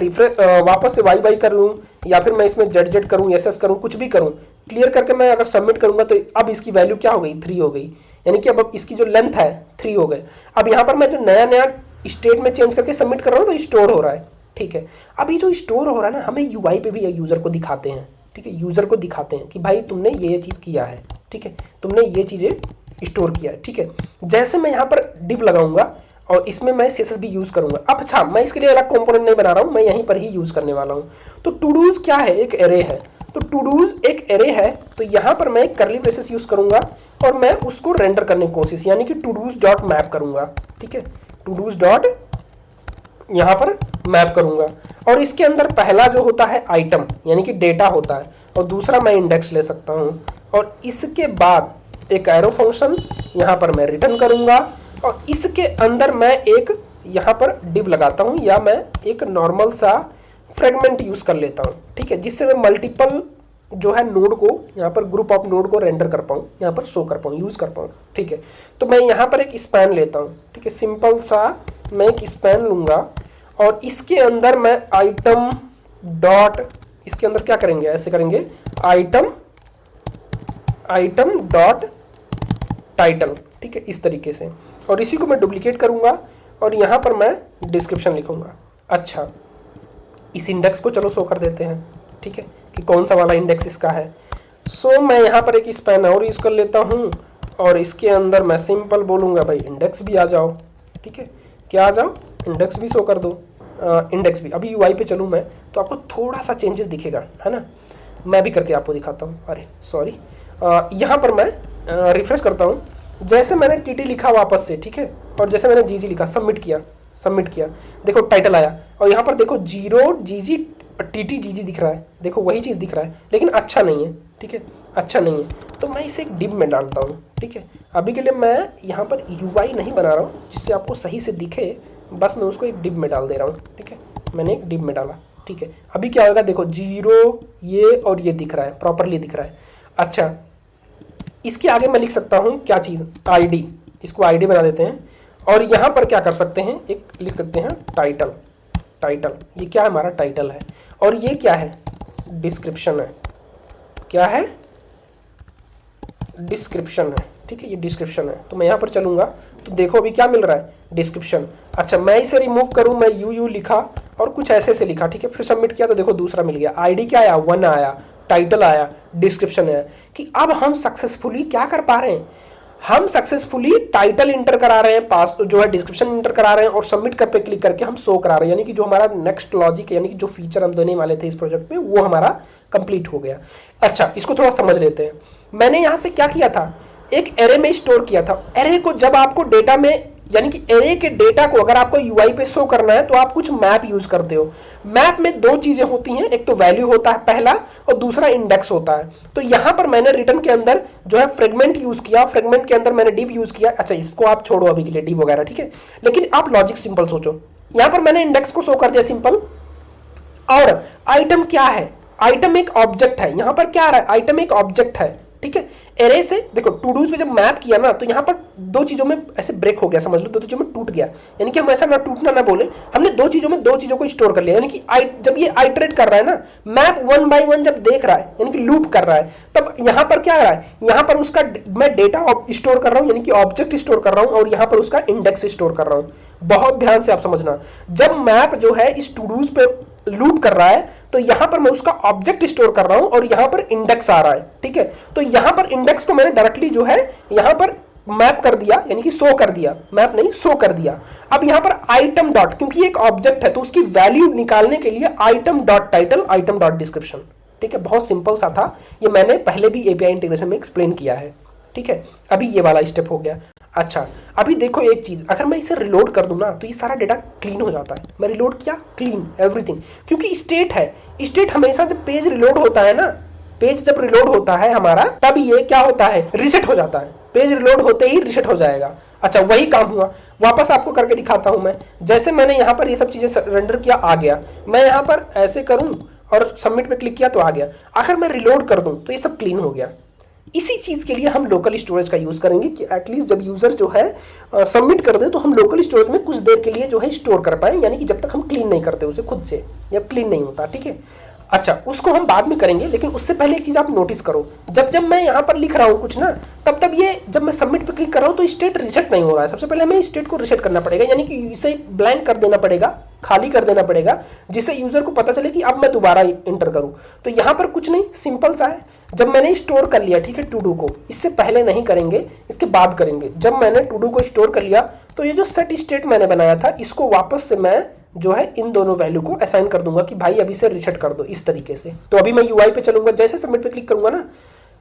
वापस से वाई वाई करूँ, या फिर मैं इसमें जेड जेड करूँ, एस एस करूँ, कुछ भी करूँ, क्लियर करके मैं अगर सबमिट करूंगा तो अब इसकी वैल्यू क्या हो गई, 3 हो गई। यानी कि अब इसकी जो लेंथ है 3 हो गए। अब यहाँ पर मैं जो नया नया स्टेट में चेंज करके सबमिट कर रहा हूँ तो स्टोर हो रहा है, ठीक है। अभी जो स्टोर हो रहा है ना, हमें यूआई पे भी यूजर को दिखाते हैं, ठीक है, यूजर को दिखाते हैं कि भाई तुमने ये चीज़ किया है, ठीक है, तुमने ये चीज़ें स्टोर किया है, ठीक है। जैसे मैं यहाँ पर डिव लगाऊंगा और इसमें मैं CSS भी यूज़ करूंगा। अब अच्छा, मैं इसके लिए अलग कंपोनेंट नहीं बना रहा हूँ, मैं यहीं पर ही यूज़ करने वाला हूँ। तो टू डूज क्या है, एक एरे है, तो टू डूज एक एरे है, तो यहाँ पर मैं एक कर्ली ब्रेसेस यूज़ करूंगा और मैं उसको रेंडर करने की कोशिश, यानी कि टू डूज डॉट मैप करूंगा, ठीक है, टू डूज डॉट यहाँ पर मैप करूंगा। और इसके अंदर पहला जो होता है आइटम, यानी कि डेटा होता है, और दूसरा मैं इंडेक्स ले सकता हूँ। और इसके बाद एक एरो फंक्शन यहाँ पर मैं रिटर्न करूंगा, और इसके अंदर मैं एक यहाँ पर डिव लगाता हूँ, या मैं एक नॉर्मल सा फ्रेगमेंट यूज़ कर लेता हूँ, ठीक है, जिससे मैं मल्टीपल जो है नोड को, यहाँ पर ग्रुप ऑफ नोड को रेंडर कर पाऊँ, यहाँ पर शो कर पाऊँ, यूज़ कर पाऊँ, ठीक है। तो मैं यहाँ पर एक स्पैन लेता हूँ, ठीक है, सिंपल सा मैं एक स्पैन लूँगा, और इसके अंदर मैं आइटम डॉट, इसके अंदर क्या करेंगे, ऐसे करेंगे, आइटम डॉट टाइटल, ठीक है, इस तरीके से। और इसी को मैं डुप्लीकेट करूँगा और यहाँ पर मैं डिस्क्रिप्शन लिखूँगा। अच्छा, इस इंडेक्स को चलो शो कर देते हैं, ठीक है, कि कौन सा वाला इंडेक्स इसका है। सो मैं यहाँ पर एक स्पैन और यूज़ कर लेता हूँ, और इसके अंदर मैं सिंपल बोलूँगा भाई इंडेक्स भी आ जाओ, ठीक है, क्या आ जाओ, इंडेक्स भी शो कर दो, इंडेक्स भी। अभी यूआई पे चलूँ मैं तो आपको थोड़ा सा चेंजेस दिखेगा, है ना, मैं भी करके आपको दिखाता हूँ। अरे सॉरी, यहाँ पर मैं रिफ्रेश करता हूँ, जैसे मैंने टीटी लिखा वापस से, ठीक है, और जैसे मैंने जीजी लिखा, सबमिट किया, देखो टाइटल आया, और यहाँ पर देखो 0 जीजी टीटी जीजी दिख रहा है, देखो वही चीज़ दिख रहा है, लेकिन अच्छा नहीं है, ठीक है, अच्छा नहीं है। तो मैं इसे एक डिव में डालता हूँ, ठीक है। अभी के लिए मैं यहाँ पर यूआई नहीं बना रहा हूँ जिससे आपको सही से दिखे, बस मैं उसको एक डिव में डाल दे रहा हूँ, ठीक है, मैंने एक डिव में डाला, ठीक है। अभी क्या होगा, देखो 0 ये और ये दिख रहा है, प्रॉपरली दिख रहा है। अच्छा, इसके आगे मैं लिख सकता हूँ क्या चीज़, आईडी, इसको आईडी बना देते हैं, और यहाँ पर क्या कर सकते हैं, एक लिख सकते हैं टाइटल, ये क्या है, हमारा टाइटल है, और ये क्या है, डिस्क्रिप्शन है, क्या है, डिस्क्रिप्शन है, ठीक है, ये डिस्क्रिप्शन है। तो मैं यहाँ पर चलूँगा तो देखो अभी क्या मिल रहा है, डिस्क्रिप्शन। अच्छा, मैं इसे रिमूव करूँ, मैं यू लिखा और कुछ ऐसे से लिखा, ठीक है, फिर सबमिट किया तो देखो दूसरा मिल गया, आईडी क्या आया, 1 आया, टाइटल आया, डिस्क्रिप्शन आया। कि अब हम सक्सेसफुली क्या कर पा रहे हैं, हम सक्सेसफुली टाइटल इंटर करा रहे हैं, पास जो है डिस्क्रिप्शन इंटर करा रहे हैं, और सबमिट कर पे क्लिक करके हम शो करा रहे हैं। यानी कि जो हमारा नेक्स्ट लॉजिक, यानी कि जो फीचर हम देने वाले थे इस प्रोजेक्ट में, वो हमारा कंप्लीट हो गया। अच्छा, इसको थोड़ा समझ लेते हैं। मैंने यहाँ से क्या किया था, एक एरे में स्टोर किया था। एरे को जब आपको डेटा में, यानी कि एरे के डेटा को अगर आपको यूआई पे शो करना है तो आप कुछ मैप यूज करते हो। मैप में 2 चीजें होती हैं, एक तो वैल्यू होता है पहला, और दूसरा इंडेक्स होता है। तो यहां पर मैंने रिटर्न के अंदर जो है फ्रेगमेंट यूज किया, फ्रेगमेंट के अंदर मैंने डिव यूज किया। अच्छा, इसको आप छोड़ो अभी के लिए, डिव वगैरह, ठीक है, लेकिन आप लॉजिक सिंपल सोचो। यहां पर मैंने इंडेक्स को शो कर दिया सिंपल, और आइटम क्या है, आइटम एक ऑब्जेक्ट है। यहां पर क्या आ रहा है, आइटम एक ऑब्जेक्ट है, ठीक है। एरे से देखो टू डूज में जब मैप किया ना तो यहाँ पर दो चीज़ों में ऐसे ब्रेक हो गया, समझ लो, दो चीज़ों में टूट गया। यानी कि हम ऐसा ना टूटना ना बोले, हमने दो चीज़ों में दो चीज़ों को स्टोर कर लिया। यानी कि जब ये आइटरेट कर रहा है ना, मैप 1 by 1 जब देख रहा है, यानी कि लूप कर रहा है, तब यहाँ पर क्या आ रहा है, यहाँ पर उसका मैं डेटा स्टोर कर रहा हूँ, यानी कि ऑब्जेक्ट स्टोर कर रहा हूँ, और यहाँ पर उसका इंडेक्स स्टोर कर रहा हूँ। बहुत ध्यान से आप समझना, जब मैप जो है इस टू डूज पे लूप कर रहा है तो यहां पर मैं उसका ऑब्जेक्ट स्टोर कर रहा हूं और यहां पर इंडेक्स आ रहा है, ठीक है। तो यहां पर इंडेक्स को मैंने डायरेक्टली जो है यहां पर मैप कर दिया, यानी कि शो कर दिया, मैप नहीं शो कर दिया। अब यहां पर आइटम डॉट, क्योंकि एक ऑब्जेक्ट है तो उसकी वैल्यू निकालने के लिए item dot title, item dot description, ठीक है। बहुत सिंपल सा था, ये मैंने पहले भी एपीआई इंटीग्रेशन में एक्सप्लेन किया है, ठीक है। अभी ये वाला स्टेप हो गया। अच्छा, अभी देखो एक चीज, अगर मैं इसे रिलोड कर दूं ना तो ये सारा डेटा क्लीन हो जाता है। मैं रिलोड किया, क्लीन एवरीथिंग, क्योंकि स्टेट है। स्टेट हमेशा जब पेज रिलोड होता है ना, पेज जब रिलोड होता है हमारा, तब ये क्या होता है, रीसेट हो जाता है। पेज रिलोड होते ही रीसेट हो जाएगा। अच्छा, वही काम हुआ, वापस आपको करके दिखाता हूं मैं। जैसे मैंने यहाँ पर ये सब चीजें रेंडर किया, आ गया, मैं यहाँ पर ऐसे करूं और सबमिट पे क्लिक किया तो आ गया। अगर मैं रिलोड कर दूं तो ये सब क्लीन हो गया। इसी चीज के लिए हम लोकल स्टोरेज का यूज करेंगे कि एटलीस्ट जब यूजर जो है सबमिट कर दे तो हम लोकल स्टोरेज में कुछ देर के लिए जो है स्टोर कर पाए, यानी कि जब तक हम क्लीन नहीं करते उसे खुद से, जब क्लीन नहीं होता, ठीक है। अच्छा, उसको हम बाद में करेंगे, लेकिन उससे पहले एक चीज आप नोटिस करो, जब जब मैं यहाँ पर लिख रहा हूँ कुछ ना, तब तब ये जब मैं सबमिट पे क्लिक कर रहा हूँ तो स्टेट रिसेट नहीं हो रहा है। सबसे पहले हमें स्टेट को रिसेट करना पड़ेगा, यानी कि इसे ब्लैंक कर देना पड़ेगा, खाली कर देना पड़ेगा, जिससे यूजर को पता चले कि अब मैं दोबारा इंटर करूं। तो यहां पर कुछ नहीं, सिंपल सा है। जब मैंने स्टोर कर लिया, ठीक है, टू डू को, इससे पहले नहीं करेंगे, इसके बाद करेंगे। जब मैंने टू डू को स्टोर कर लिया तो ये जो सेट स्टेट मैंने बनाया था, इसको वापस से मैं जो है इन दोनों वैल्यू को असाइन कर दूंगा कि भाई अभी से रीसेट कर दो, इस तरीके से। तो अभी मैं यूआई पे चलूंगा, जैसे सबमिट पे क्लिक करूंगा ना,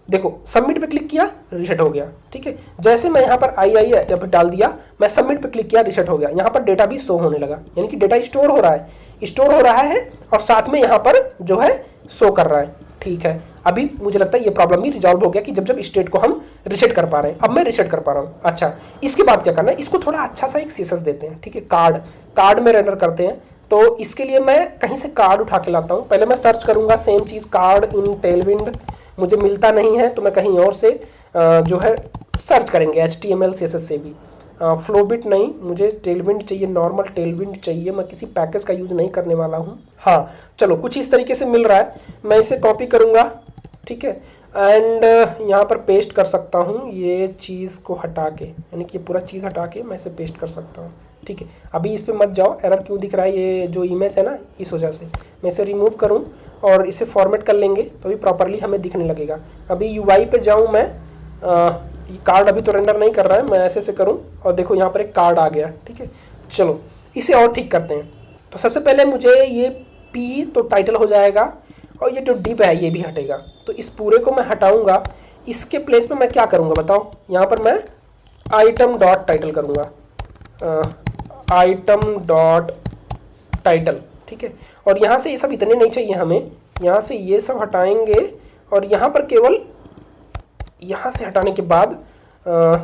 देखो सबमिट पे क्लिक किया, रीसेट हो गया, ठीक है। जैसे मैं यहाँ पर आई डाल दिया, मैं सबमिट पे क्लिक किया, रीसेट हो गया। यहाँ पर डेटा भी शो होने लगा, यानी कि डेटा स्टोर हो रहा है, स्टोर हो रहा है, और साथ में यहाँ पर जो है शो कर रहा है, ठीक है। अभी मुझे लगता है ये प्रॉब्लम भी रिजॉल्व हो गया कि जब जब स्टेट को हम रीसेट कर पा रहे हैं। अब मैं रीसेट कर पा रहा हूँ। अच्छा, इसके बाद क्या करना है, इसको थोड़ा अच्छा सा एक सीएसएस देते हैं, ठीक है। कार्ड में रेंडर करते हैं, तो इसके लिए मैं कहीं से कार्ड उठा के लाता हूँ। पहले मैं सर्च करूंगा सेम चीज़, कार्ड इन टेलविंड, मुझे मिलता नहीं है तो मैं कहीं और से जो है सर्च करेंगे, HTML CSS से भी। फ्लोबिट नहीं, मुझे टेलविंड चाहिए, नॉर्मल टेलविंड चाहिए, मैं किसी पैकेज का यूज़ नहीं करने वाला हूँ। हाँ चलो, कुछ इस तरीके से मिल रहा है, मैं इसे कॉपी करूँगा, ठीक है, एंड यहाँ पर पेस्ट कर सकता हूँ ये चीज़ को हटा के, यानी कि ये पूरा चीज़ हटा के मैं इसे पेस्ट कर सकता हूँ, ठीक है। अभी इस पर मत जाओ, एरर क्यों दिख रहा है, ये जो इमेज है ना, इस वजह से। मैं इसे रिमूव करूँ और इसे फॉर्मेट कर लेंगे तो अभी प्रॉपरली हमें दिखने लगेगा। अभी यूआई पे जाऊँ मैं, कार्ड अभी तो रेंडर नहीं कर रहा है, मैं ऐसे से करूँ और देखो यहाँ पर एक कार्ड आ गया, ठीक है। चलो इसे और ठीक करते हैं। तो सबसे पहले मुझे ये पी तो टाइटल हो जाएगा, और ये जो डिव है ये भी हटेगा। तो इस पूरे को मैं हटाऊंगा, इसके प्लेस पे मैं क्या करूँगा बताओ, यहाँ पर मैं आइटम डॉट टाइटल करूँगा, आइटम डॉट टाइटल, ठीक है। और यहाँ से ये सब इतने नहीं चाहिए हमें, यहाँ से ये सब हटाएंगे, और यहाँ पर केवल यहाँ से हटाने के बाद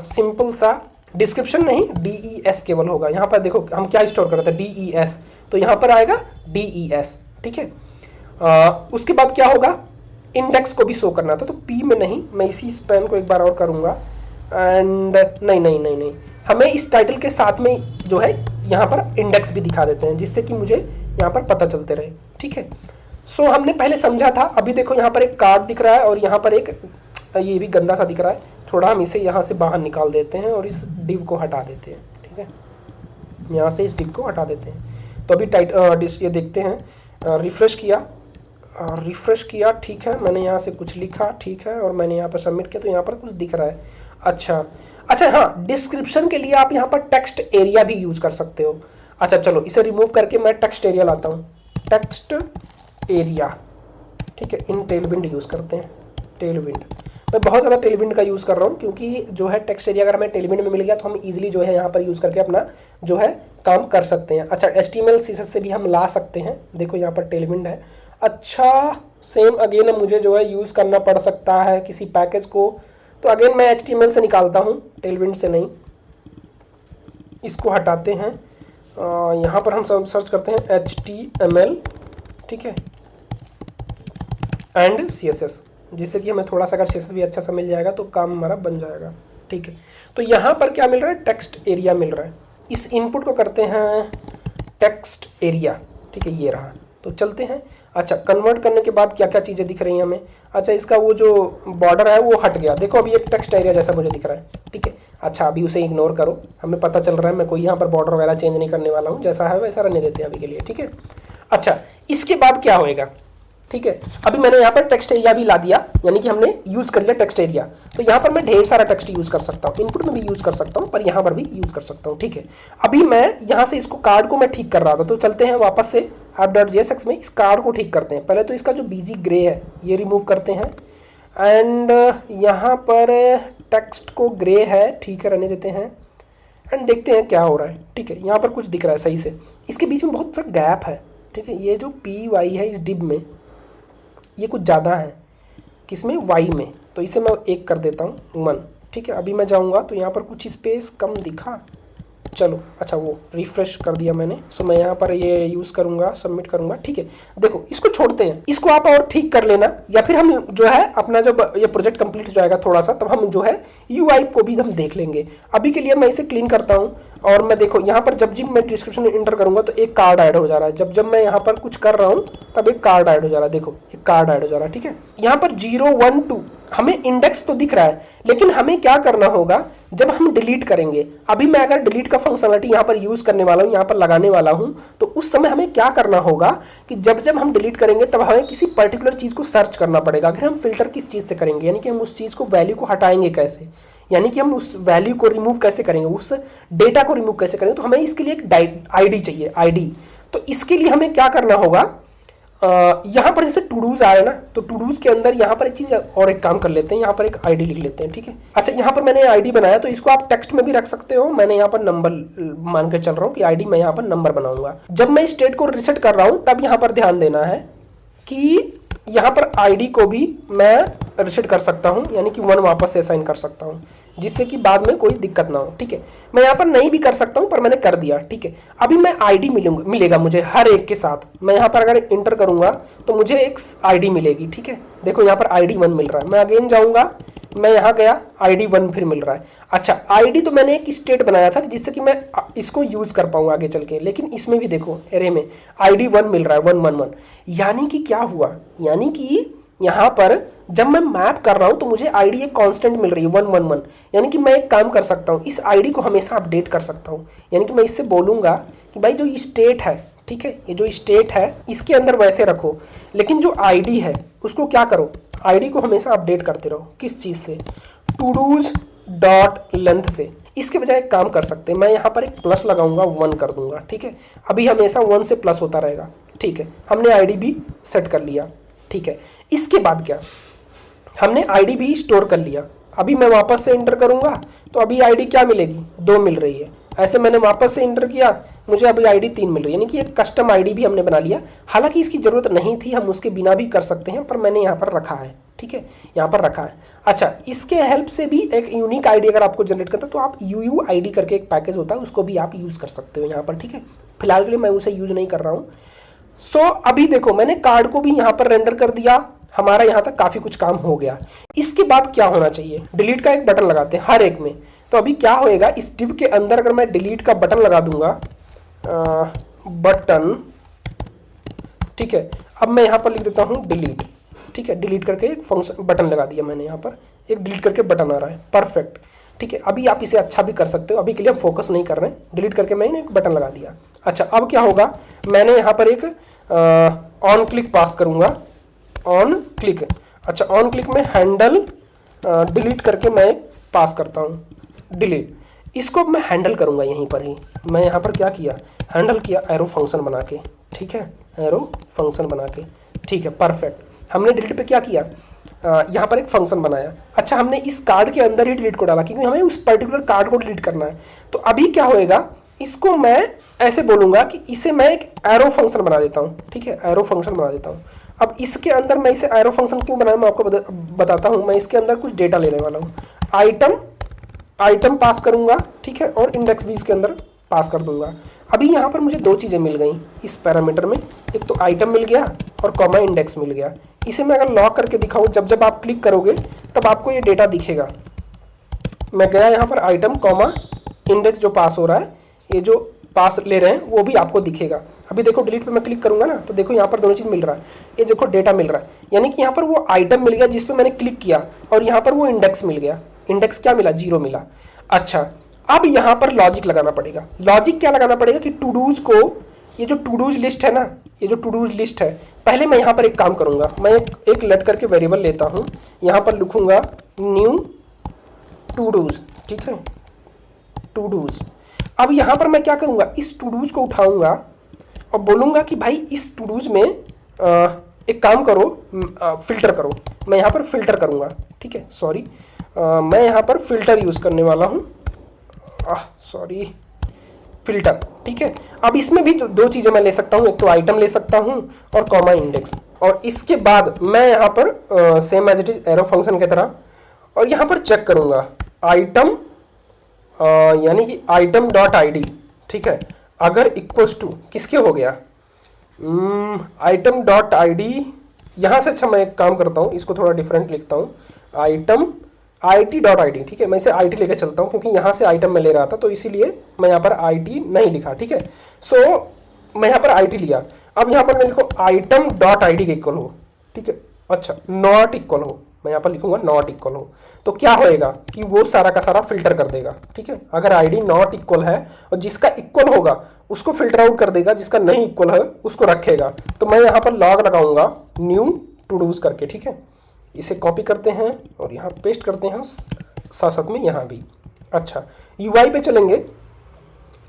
सिंपल सा डिस्क्रिप्शन नहीं, DES केवल होगा। यहाँ पर देखो हम क्या स्टोर कर रहे थे, DES, तो यहाँ पर आएगा DES, ठीक है। उसके बाद क्या होगा, इंडेक्स को भी शो करना था, तो P में नहीं, मैं इसी स्पैन को एक बार और करूँगा, एंड नहीं, हमें इस टाइटल के साथ में जो है यहाँ पर इंडेक्स भी दिखा देते हैं, जिससे कि मुझे यहाँ पर पता चलते रहे, ठीक है। सो हमने पहले समझा था, अभी देखो यहाँ पर एक कार्ड दिख रहा है और यहाँ पर एक ये भी गंदा सा दिख रहा है, थोड़ा हम इसे यहाँ से बाहर निकाल देते हैं और इस डिव को हटा देते हैं, ठीक है। यहाँ से इस डिव को हटा देते हैं। तो अभी ये देखते हैं, रिफ्रेश किया, ठीक है, मैंने यहाँ से कुछ लिखा, ठीक है, और मैंने यहाँ पर सबमिट किया तो यहाँ पर कुछ दिख रहा है। अच्छा हाँ, डिस्क्रिप्शन के लिए आप यहाँ पर टेक्स्ट एरिया भी यूज़ कर सकते हो। अच्छा चलो, इसे रिमूव करके मैं टेक्स्ट एरिया लाता हूँ, टेक्स्ट एरिया, ठीक है। इन टेलविंड यूज़ करते हैं, टेलविंड। मैं बहुत ज़्यादा टेलविंड का यूज़ कर रहा हूँ, क्योंकि जो है टेक्स्ट एरिया अगर हमें टेलविंड में मिल गया तो हम इजीली जो है यहाँ पर यूज़ करके अपना जो है काम कर सकते हैं। अच्छा, HTML CSS से भी हम ला सकते हैं, देखो यहाँ पर टेलविंड है। अच्छा, सेम अगेन मुझे जो है यूज़ करना पड़ सकता है किसी पैकेज को, तो अगेन मैं HTML से निकालता हूँ, टेलविंड से नहीं। इसको हटाते हैं, यहाँ पर हम सर्च करते हैं HTML, ठीक है, एंड CSS, जिससे कि हमें थोड़ा सा अगर CSS भी अच्छा सा मिल जाएगा तो काम हमारा बन जाएगा। ठीक है, तो यहाँ पर क्या मिल रहा है, टेक्स्ट एरिया मिल रहा है। इस इनपुट को करते हैं टेक्स्ट एरिया। ठीक है, ये रहा। तो चलते हैं। अच्छा, कन्वर्ट करने के बाद क्या क्या चीज़ें दिख रही हैं हमें। अच्छा, इसका वो जो बॉर्डर है वो हट गया, देखो अभी एक टेक्स्ट एरिया जैसा मुझे दिख रहा है। ठीक है, अच्छा अभी उसे इग्नोर करो, हमें पता चल रहा है मैं कोई यहाँ पर बॉर्डर वगैरह चेंज नहीं करने वाला हूँ, जैसा है वैसा रहने देते हैं अभी के लिए। ठीक है, अच्छा इसके बाद क्या होएगा। ठीक है, अभी मैंने यहाँ पर टेक्स्ट एरिया भी ला दिया, यानी कि हमने यूज़ कर लिया टेक्स्ट एरिया। तो यहाँ पर मैं ढेर सारा टेक्स्ट यूज़ कर सकता हूँ, इनपुट में भी यूज़ कर सकता हूँ, पर यहाँ पर भी यूज़ कर सकता हूँ। ठीक है, अभी मैं यहाँ से इसको कार्ड को मैं ठीक कर रहा था, तो चलते हैं वापस से app.jsx में इस कार्ड को ठीक करते हैं। पहले तो इसका जो बीजी ग्रे है ये रिमूव करते हैं, एंड यहाँ पर टेक्स्ट को ग्रे है, ठीक है रहने देते हैं, एंड देखते हैं क्या हो रहा है। ठीक है, यहाँ पर कुछ दिख रहा है सही से, इसके बीच में बहुत सा गैप है। ठीक है, ये जो PY है इस डिब में ये कुछ ज़्यादा है, किसमें, Y में, तो इसे मैं 1 कर देता हूँ 1। ठीक है, अभी मैं जाऊँगा तो यहाँ पर कुछ स्पेस कम दिखा, चलो अच्छा वो रिफ्रेश कर दिया मैंने। सो मैं यहाँ पर ये यूज़ करूँगा, सबमिट करूँगा। ठीक है, देखो इसको छोड़ते हैं, इसको आप और ठीक कर लेना, या फिर हम जो है अपना जब ये प्रोजेक्ट कंप्लीट हो जाएगा थोड़ा सा, तब हम जो है UI को भी हम देख लेंगे। अभी के लिए मैं इसे क्लीन करता हूँ, और मैं देखो यहाँ पर जब मैं डिस्क्रिप्शन में इंटर करूँगा तो एक कार्ड ऐड हो जा रहा है, जब मैं यहाँ पर कुछ कर रहा हूँ तब एक कार्ड ऐड हो जा रहा है, देखो एक कार्ड ऐड हो जा रहा है। ठीक है, यहाँ पर 0 1 2 हमें इंडेक्स तो दिख रहा है, लेकिन हमें क्या करना होगा जब हम डिलीट करेंगे। अभी मैं अगर डिलीट का फंक्शनलिटी यहाँ पर यूज़ करने वाला हूँ, यहाँ पर लगाने वाला हूँ, तो उस समय हमें क्या करना होगा कि जब हम डिलीट करेंगे तब हमें किसी पर्टिकुलर चीज़ को सर्च करना पड़ेगा। अगर हम फिल्टर किस चीज़ से करेंगे, यानी कि हम उस चीज़ को वैल्यू को हटाएंगे कैसे, यानी कि हम उस वैल्यू को रिमूव कैसे करेंगे, उस डेटा को रिमूव कैसे करेंगे, तो हमें इसके लिए एक ID चाहिए, ID। तो इसके लिए हमें क्या करना होगा, यहाँ पर जैसे टू डूज आ रहा है ना, तो टू डूज के अंदर यहाँ पर एक चीज़ और एक काम कर लेते हैं, यहाँ पर एक ID लिख लेते हैं। ठीक है, अच्छा यहाँ पर मैंने ID बनाया, तो इसको आप टेक्स्ट में भी रख सकते हो। मैंने यहाँ पर नंबर मान के चल रहा हूँ कि ID मैं यहाँ पर नंबर बनाऊंगा। जब मैं स्टेट को रिसेट कर रहा हूँ तब यहाँ पर ध्यान देना है कि यहाँ पर ID को भी मैं रिसेट कर सकता हूँ, यानी कि 1 वापस से असाइन कर सकता हूँ, जिससे कि बाद में कोई दिक्कत ना हो। ठीक है, मैं यहाँ पर नहीं भी कर सकता हूँ, पर मैंने कर दिया। ठीक है, अभी मैं ID मिलेगा मुझे हर एक के साथ। मैं यहाँ पर अगर इंटर करूँगा तो मुझे एक ID मिलेगी। ठीक है, देखो यहाँ पर ID 1 मिल रहा है। मैं अगेन जाऊँगा, मैं यहाँ गया, ID 1 फिर मिल रहा है। अच्छा, ID तो मैंने एक स्टेट बनाया था जिससे कि मैं इसको यूज़ कर पाऊँ आगे चल के, लेकिन इसमें भी देखो एरे में ID 1 मिल रहा है, 1 1 1। यानी कि क्या हुआ, यानी कि यहाँ पर जब मैं मैप कर रहा हूँ तो मुझे ID एक कांस्टेंट मिल रही है 1 1 1। यानी कि मैं एक काम कर सकता हूँ, इस ID को हमेशा अपडेट कर सकता हूँ। यानी कि मैं इससे बोलूँगा कि भाई जो स्टेट है, ठीक है, ये जो स्टेट है इसके अंदर वैसे रखो, लेकिन जो ID है उसको क्या करो, ID को हमेशा अपडेट करते रहो। किस चीज़ से, टू डूज डॉट लेंथ से। इसके बजाय एक काम कर सकते हैं, मैं यहाँ पर एक प्लस लगाऊंगा, 1 कर दूंगा। ठीक है, अभी हमेशा 1 से प्लस होता रहेगा। ठीक है, हमने ID भी सेट कर लिया। ठीक है, इसके बाद क्या, हमने ID भी स्टोर कर लिया। अभी मैं वापस से इंटर करूंगा तो अभी ID क्या मिलेगी, 2 मिल रही है। ऐसे मैंने वापस से इंटर किया, मुझे अभी ID 3 मिल रही है, यानी कि एक कस्टम ID भी हमने बना लिया। हालांकि इसकी ज़रूरत नहीं थी, हम उसके बिना भी कर सकते हैं, पर मैंने यहाँ पर रखा है। ठीक है, यहाँ पर रखा है। अच्छा, इसके हेल्प से भी एक यूनिक ID अगर आपको जनरेट करता है तो आप UUID करके एक पैकेज होता है, उसको भी आप यूज़ कर सकते हो यहाँ पर। ठीक है, फिलहाल के लिए मैं उसे यूज़ नहीं कर रहा हूँ। सो अभी देखो मैंने कार्ड को भी यहाँ पर रेंडर कर दिया, हमारा यहाँ तक काफ़ी कुछ काम हो गया। इसके बाद क्या होना चाहिए, डिलीट का एक बटन लगाते हैं हर एक में। तो अभी क्या होएगा, इस डिव के अंदर अगर मैं डिलीट का बटन लगा दूंगा, बटन, ठीक है, अब मैं यहाँ पर लिख देता हूँ डिलीट। ठीक है, डिलीट करके एक फंक्शन बटन लगा दिया मैंने, यहाँ पर एक डिलीट करके बटन आ रहा है, परफेक्ट। ठीक है, अभी आप इसे अच्छा भी कर सकते हो, अभी के लिए हम फोकस नहीं कर रहे हैं। डिलीट करके मैंने एक बटन लगा दिया। अच्छा, अब क्या होगा, मैंने यहाँ पर एक ऑन क्लिक पास करूँगा, ऑन क्लिक। अच्छा, ऑन क्लिक में हैंडल डिलीट करके मैं पास करता हूँ, डिलीट। इसको मैं हैंडल करूँगा यहीं पर ही। मैं यहाँ पर क्या किया, हैंडल किया एरो फंक्शन बना के। ठीक है, एरो फंक्शन बना के। ठीक है, परफेक्ट। हमने डिलीट पे क्या किया, यहाँ पर एक फंक्शन बनाया। अच्छा, हमने इस कार्ड के अंदर ही डिलीट को डाला क्योंकि हमें उस पर्टिकुलर कार्ड को डिलीट करना है। तो अभी क्या होएगा, इसको मैं ऐसे बोलूँगा कि इसे मैं एक एरो फंक्शन बना देता हूँ। ठीक है, एरो फंक्शन बना देता हूँ। अब इसके अंदर मैं इसे एरो फंक्शन क्यों बनाया मैं आपको बताता हूँ। मैं इसके अंदर कुछ डेटा लेने वाला हूँ, आइटम पास करूँगा। ठीक है, और इंडेक्स भी इसके अंदर पास कर दूंगा। अभी यहाँ पर मुझे दो चीज़ें मिल गई इस पैरामीटर में, एक तो आइटम मिल गया और कॉमा इंडेक्स मिल गया। इसे मैं अगर लॉक करके दिखाऊँ, जब जब आप क्लिक करोगे तब आपको ये डेटा दिखेगा। मैं गया यहाँ पर आइटम कॉमा इंडेक्स जो पास हो रहा है, ये जो पास ले रहे हैं वो भी आपको दिखेगा। अभी देखो डिलीट पे मैं क्लिक करूंगा ना तो देखो यहाँ पर दोनों चीज़ मिल रहा है, ये देखो डेटा मिल रहा है, यानी कि यहाँ पर वो आइटम मिल गया जिस पे मैंने क्लिक किया और यहाँ पर वो इंडेक्स मिल गया। इंडेक्स क्या मिला? 0 मिला। अच्छा, अब यहाँ पर लॉजिक लगाना पड़ेगा। लॉजिक क्या लगाना पड़ेगा कि टू डूज को, ये जो टू डूज लिस्ट है ना, ये जो टू डूज लिस्ट है, पहले मैं यहाँ पर एक काम करूँगा, मैं एक लेट करके वेरिएबल लेता हूँ, यहाँ पर लिखूँगा न्यू टू डूज, ठीक है, टू डूज। अब यहाँ पर मैं क्या करूँगा, इस टू डूज को उठाऊँगा और बोलूँगा कि भाई इस टू डूज में एक काम करो, फिल्टर करो। मैं यहाँ पर फिल्टर करूँगा, ठीक है, सॉरी, मैं यहाँ पर फिल्टर यूज़ करने वाला हूँ, सॉरी, फिल्टर, ठीक है। अब इसमें भी दो चीज़ें मैं ले सकता हूँ, एक तो आइटम ले सकता हूँ और कॉमा इंडेक्स, और इसके बाद मैं यहाँ पर same as it is arrow function की तरह, और यहाँ पर चेक करूँगा आइटम यानी कि आइटम डॉट आई डी, ठीक है, अगर इक्वल्स टू किसके हो गया, आइटम डॉट आई डी, यहाँ से अच्छा मैं एक काम करता हूँ, इसको थोड़ा डिफरेंट लिखता हूँ, item I T dot I D, ठीक है। मैं इसे आई टी लेकर चलता हूँ क्योंकि यहाँ से आइटम मैं ले रहा था, तो इसीलिए मैं यहाँ पर आई टी नहीं लिखा, ठीक है। सो मैं यहाँ पर आई टी लिया। अब यहाँ पर मैं लिखूँ आइटम डॉट आई डी के इक्वल हो, ठीक है, अच्छा, नॉट इक्वल हो, मैं यहाँ पर लिखूंगा नॉट इक्वल हो, तो क्या होएगा कि वो सारा का सारा फिल्टर कर देगा, ठीक है। अगर आईडी नॉट इक्वल है और जिसका इक्वल होगा उसको फिल्टर आउट कर देगा, जिसका नहीं इक्वल है उसको रखेगा। तो मैं यहाँ पर लॉग लगाऊंगा न्यू टू डूज करके, ठीक है। इसे कॉपी करते हैं और यहाँ पेस्ट करते हैं, साथ साथ में यहाँ भी। अच्छा, यूआई पे चलेंगे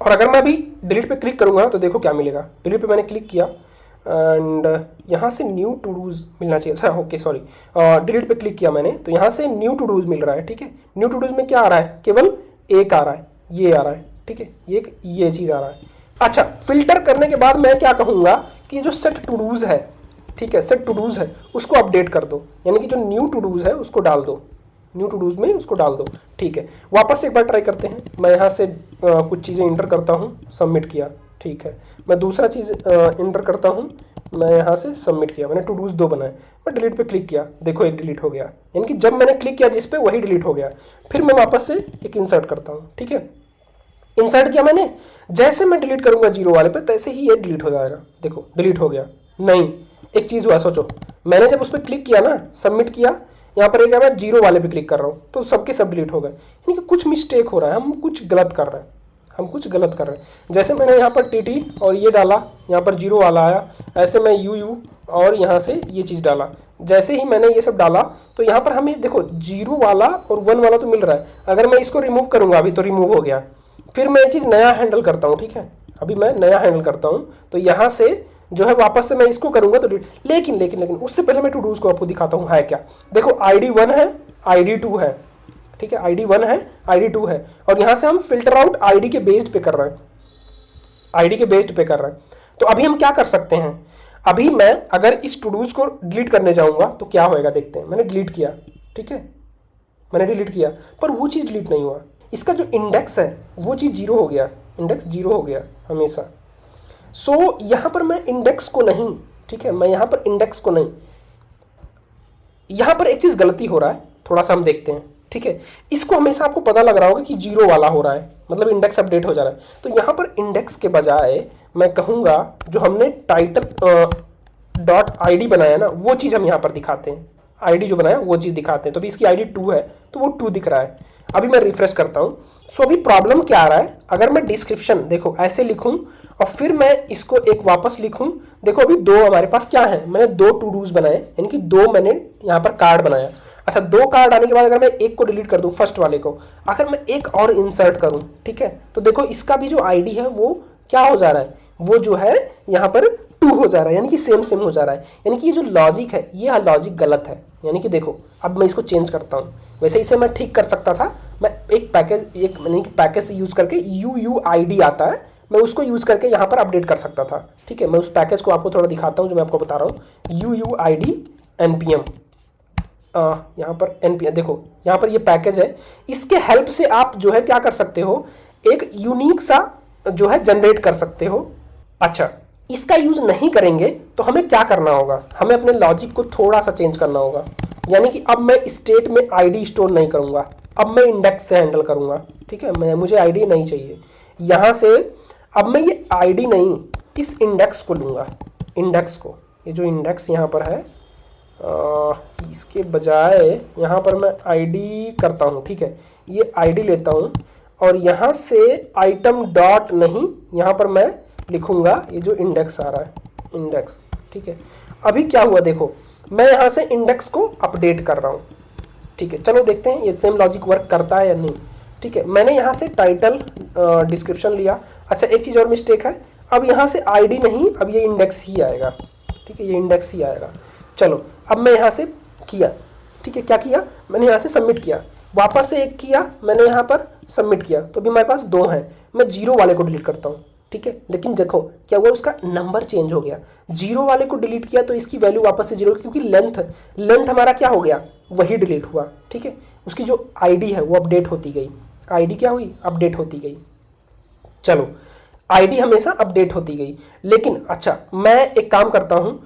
और अगर मैं अभी डिलीट पे क्लिक करूँगा तो देखो क्या मिलेगा। डिलीट पे मैंने क्लिक किया एंड यहाँ से न्यू टू डूज मिलना चाहिए, अच्छा ओके सॉरी, डिलीट पे क्लिक किया मैंने तो यहाँ से न्यू टू डूज मिल रहा है, ठीक है। न्यू टू डूज में क्या आ रहा है, केवल एक आ रहा है, ये आ रहा है, ठीक है, ये चीज़ आ रहा है। अच्छा, फिल्टर करने के बाद मैं क्या कहूँगा कि जो सेट टू डूज है, ठीक है, सेट टू डूज है उसको अपडेट कर दो, यानी कि जो न्यू टू डूज है उसको डाल दो, न्यू टू डूज में उसको डाल दो, ठीक है। वापस एक बार ट्राई करते हैं, मैं यहाँ से कुछ चीज़ें इंटर करता हूँ, सबमिट किया, ठीक है। मैं दूसरा चीज़ इंटर करता हूँ, मैं यहाँ से सबमिट किया, मैंने टू डूज 2 बनाए, मैं डिलीट पे क्लिक किया, देखो एक डिलीट हो गया, यानी कि जब मैंने क्लिक किया जिस पे वही डिलीट हो गया। फिर मैं वापस से एक इंसर्ट करता हूँ, ठीक है, इंसर्ट किया मैंने, जैसे मैं डिलीट करूँगा 0 वाले पे तैसे ही ये डिलीट हो जाएगा, देखो डिलीट हो गया। नहीं, एक चीज़ हुआ, सोचो, मैंने जब उस पर क्लिक किया ना, सबमिट किया, यहाँ पर एक मैं 0 वाले पे क्लिक कर रहा हूँ तो सबके सब डिलीट हो गए, यानी कि कुछ मिस्टेक हो रहा है, हम कुछ गलत कर रहे हैं, हम कुछ गलत कर रहे हैं। जैसे मैंने यहाँ पर टी और ये डाला, यहाँ पर 0 वाला आया, ऐसे मैं यू और यहाँ से ये चीज़ डाला, जैसे ही मैंने ये सब डाला तो यहाँ पर हमें देखो 0 वाला और 1 वाला तो मिल रहा है। अगर मैं इसको रिमूव करूँगा अभी तो रिमूव हो गया, फिर मैं ये चीज़ नया हैंडल करता हूँ, ठीक है, अभी मैं नया हैंडल करता हूँ तो यहाँ से जो है वापस से मैं इसको करूँगा तो लेकिन लेकिन लेकिन उससे पहले मैं टू डूज को आपको दिखाता हूँ है क्या। देखो ID 1 है, ID 2 है, ठीक है, ID 1 है, ID 2 है, और यहाँ से हम फिल्टर आउट ID के बेस्ड पे कर रहे हैं, ID के बेस्ड पे कर रहे हैं। तो अभी हम क्या कर सकते हैं, अभी मैं अगर इस टू डूज को डिलीट करने जाऊँगा तो क्या होएगा देखते हैं। मैंने डिलीट किया, ठीक है, मैंने डिलीट किया पर वो चीज़ डिलीट नहीं हुआ, इसका जो इंडेक्स है वो चीज़ 0 हो गया, इंडेक्स 0 हो गया हमेशा। सो यहाँ पर मैं इंडेक्स को नहीं, ठीक है, मैं यहाँ पर इंडेक्स को नहीं, यहाँ पर एक चीज़ गलती हो रहा है, थोड़ा सा हम देखते हैं, ठीक है। इसको हमेशा आपको पता लग रहा होगा कि 0 वाला हो रहा है, मतलब इंडेक्स अपडेट हो जा रहा है। तो यहाँ पर इंडेक्स के बजाय मैं कहूँगा जो हमने टाइटल डॉट आई डी बनाया ना वो चीज़ हम यहाँ पर दिखाते हैं, आईडी जो बनाया वो चीज़ दिखाते हैं। तो अभी इसकी आईडी 2 है तो वो 2 दिख रहा है। अभी मैं रिफ्रेश करता हूँ। सो अभी प्रॉब्लम क्या आ रहा है, अगर मैं डिस्क्रिप्शन देखो ऐसे लिखूँ और फिर मैं इसको एक वापस लिखूँ, देखो अभी 2 हमारे पास क्या है, मैंने 2 टू डूज बनाए, यानी कि 2 मैंने यहाँ पर कार्ड बनाया। अच्छा, 2 कार्ड आने के बाद अगर मैं एक को डिलीट कर दूँ फर्स्ट वाले को, अगर मैं एक और इंसर्ट करूँ, ठीक है, तो देखो इसका भी जो आईडी है वो क्या हो जा रहा है, वो जो है यहाँ पर 2 हो जा रहा है, यानी कि सेम हो जा रहा है। यानी कि ये जो लॉजिक है ये लॉजिक गलत है। यानी कि देखो अब मैं इसको चेंज करता हूँ, वैसे इसे मैं ठीक कर सकता था, मैं एक पैकेज यूज़ करके UUID आता है, मैं उसको यूज़ करके यहाँ पर अपडेट कर सकता था, ठीक है। मैं उस पैकेज को आपको थोड़ा दिखाता हूँ जो मैं आपको बता रहा हूँ, UUID NPM, यहाँ पर NPM, देखो यहाँ पर ये पैकेज है, इसके हेल्प से आप जो है क्या कर सकते हो, एक यूनिक सा जो है जनरेट कर सकते हो। अच्छा, इसका यूज नहीं करेंगे तो हमें क्या करना होगा, हमें अपने लॉजिक को थोड़ा सा चेंज करना होगा। यानी कि अब मैं स्टेट में आईडी स्टोर नहीं करूंगा, अब मैं इंडेक्स से हैंडल करूंगा। ठीक है, मुझे आईडी नहीं चाहिए यहाँ से। अब मैं ये आईडी नहीं, इस इंडेक्स को लूँगा, इंडेक्स को, ये जो इंडेक्स यहाँ पर है इसके बजाय यहाँ पर मैं आईडी करता हूँ। ठीक है, ये आईडी लेता हूँ और यहाँ से आइटम डॉट नहीं, यहाँ पर मैं लिखूँगा ये जो इंडेक्स आ रहा है, इंडेक्स। ठीक है, अभी क्या हुआ देखो, मैं यहाँ से इंडेक्स को अपडेट कर रहा हूँ। ठीक है, चलो देखते हैं ये सेम लॉजिक वर्क करता है या नहीं। ठीक है, मैंने यहाँ से टाइटल डिस्क्रिप्शन लिया। अच्छा, एक चीज़ और मिस्टेक है, अब यहाँ से आईडी नहीं, अब ये इंडेक्स ही आएगा। ठीक है, ये इंडेक्स ही आएगा। चलो, अब मैं यहाँ से किया, ठीक है, क्या किया मैंने, यहाँ से सबमिट किया, वापस से एक किया मैंने यहाँ पर सबमिट किया, तो अभी हमारे पास 2 हैं। मैं 0 वाले को डिलीट करता हूँ। ठीक है, लेकिन देखो क्या हुआ, उसका नंबर चेंज हो गया। 0 वाले को डिलीट किया तो इसकी वैल्यू वापस से 0, क्योंकि लेंथ हमारा क्या हो गया, वही डिलीट हुआ। ठीक है, उसकी जो आईडी है वो अपडेट होती गई, आईडी क्या हुई, अपडेट होती गई। चलो, आईडी हमेशा अपडेट होती गई। लेकिन अच्छा, मैं एक काम करता हूँ,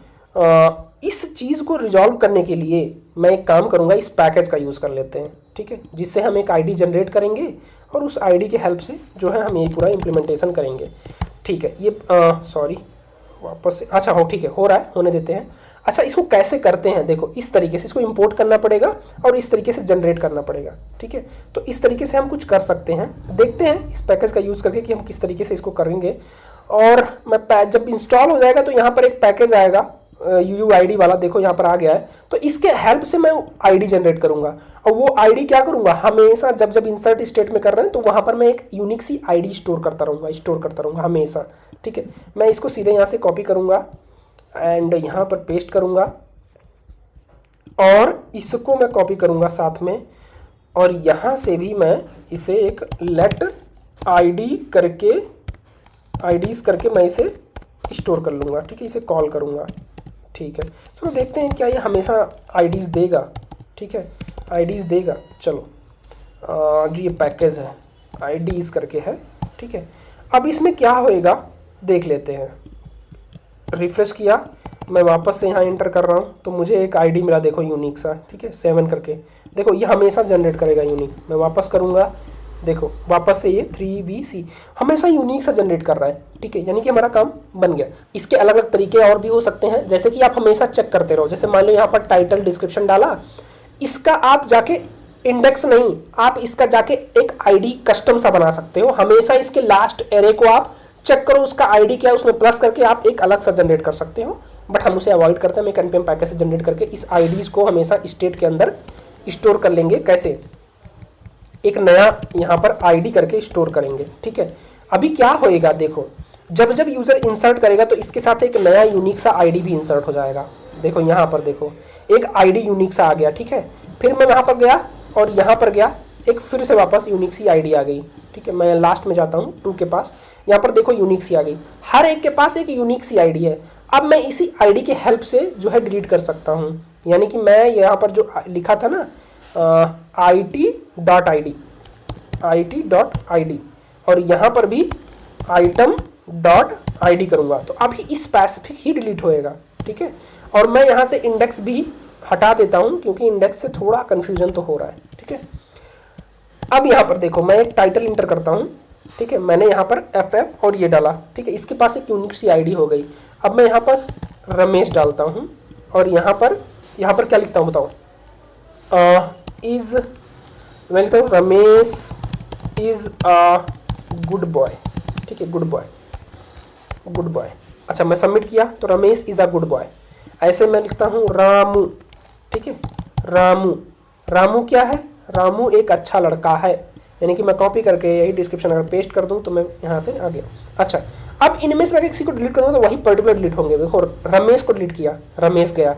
इस चीज़ को रिजॉल्व करने के लिए मैं एक काम करूँगा, इस पैकेज का यूज़ कर लेते हैं। ठीक है, जिससे हम एक आईडी जनरेट करेंगे और उस आईडी के हेल्प से जो है हम ये पूरा इम्प्लीमेंटेशन करेंगे। ठीक है, ये सॉरी वापस से, अच्छा हो, ठीक है, हो रहा है, होने देते हैं। अच्छा, इसको कैसे करते हैं, देखो इस तरीके से इसको इंपोर्ट करना पड़ेगा और इस तरीके से जनरेट करना पड़ेगा। ठीक है, तो इस तरीके से हम कुछ कर सकते हैं, देखते हैं इस पैकेज का यूज़ करके कि हम किस तरीके से इसको करेंगे। और मैं जब इंस्टॉल हो जाएगा तो यहाँ पर एक पैकेज आएगा UUID वाला, देखो यहाँ पर आ गया है, तो इसके हेल्प से मैं आईडी जनरेट करूंगा। और वो आईडी क्या करूंगा, हमेशा जब जब इंसर्ट स्टेट में कर रहे हैं तो वहाँ पर मैं एक यूनिक सी आईडी स्टोर करता रहूँगा हमेशा। ठीक है, मैं इसको सीधे यहाँ से कॉपी करूँगा एंड यहाँ पर पेस्ट करूँगा और इसको मैं कॉपी करूँगा साथ में, और यहाँ से भी मैं इसे एक लेट आईडी करके आईडीज़ करके मैं इसे स्टोर कर लूँगा। ठीक है, इसे कॉल करूँगा। ठीक है, चलो देखते हैं क्या ये हमेशा आईडीज़ देगा। ठीक है, आईडीज़ देगा। चलो, जो ये पैकेज है आईडीज़ करके है। ठीक है, अब इसमें क्या होएगा देख लेते हैं। रिफ्रेश किया, मैं वापस से यहाँ एंटर कर रहा हूँ तो मुझे एक आईडी मिला, देखो यूनिक सा। ठीक है, 7 करके, देखो ये हमेशा जनरेट करेगा यूनिक। मैं वापस करूँगा, देखो वापस से ये 3VC हमेशा यूनिक सा जनरेट कर रहा है। ठीक है, यानी कि हमारा काम बन गया। इसके अलग अलग तरीके और भी हो सकते हैं, जैसे कि आप हमेशा चेक करते रहो। जैसे मान लो यहाँ पर टाइटल डिस्क्रिप्शन डाला, इसका आप जाके इंडेक्स नहीं, आप इसका जाके एक आईडी कस्टम सा बना सकते हो। हमेशा इसके लास्ट एरे को आप चेक करो, उसका आईडी क्या है, उसमें प्लस करके आप एक अलग सा जनरेट कर सकते हो। बट हम उसे अवॉइड करते हैं। हम एक npm पैकेज से जनरेट करके इस आईडीज़ को हमेशा स्टेट के अंदर स्टोर कर लेंगे। कैसे, एक नया यहाँ पर आईडी करके स्टोर करेंगे। ठीक है, अभी क्या होएगा देखो, जब जब यूज़र इंसर्ट करेगा तो इसके साथ एक नया यूनिक सा आईडी भी इंसर्ट हो जाएगा। देखो यहाँ पर देखो एक आईडी यूनिक सा आ गया। ठीक है, फिर मैं वहाँ पर गया और यहाँ पर गया, एक फिर से वापस यूनिक सी आईडी आ गई। ठीक है, मैं लास्ट में जाता हूँ 2 के पास, यहाँ पर देखो यूनिक सी आ गई। हर एक के पास एक यूनिक सी आईडी है। अब मैं इसी आईडी के हेल्प से जो है डिलीट कर सकता हूँ। यानी कि मैं यहाँ पर जो लिखा था ना IT.id और यहाँ पर भी item.id करूँगा तो अभी स्पेसिफिक ही डिलीट होएगा। ठीक है, और मैं यहाँ से इंडेक्स भी हटा देता हूँ क्योंकि इंडेक्स से थोड़ा कन्फ्यूजन तो हो रहा है। ठीक है, अब यहाँ पर देखो मैं एक टाइटल इंटर करता हूँ। ठीक है, मैंने यहाँ पर FF और ये डाला। ठीक है, इसके पास एक यूनिक सी आईडी हो गई। अब मैं यहाँ पास रमेश डालता हूँ और यहाँ पर क्या लिखता हूँ बताओ, मैं लिखता हूँ Ramesh is a good boy. ठीक है, गुड बॉय। अच्छा, मैं सबमिट किया तो Ramesh is a good boy. ऐसे मैं लिखता हूँ रामू। ठीक है, रामू क्या है, रामू एक अच्छा लड़का है। यानी कि मैं कॉपी करके यही डिस्क्रिप्शन अगर पेस्ट कर दूं तो मैं यहाँ से आ गया। अच्छा, अब इनमें से अगर किसी को डिलीट करूँगा तो वही पर्टिकुलर डिलीट होंगे। देखो रमेश को डिलीट किया, रमेश गया,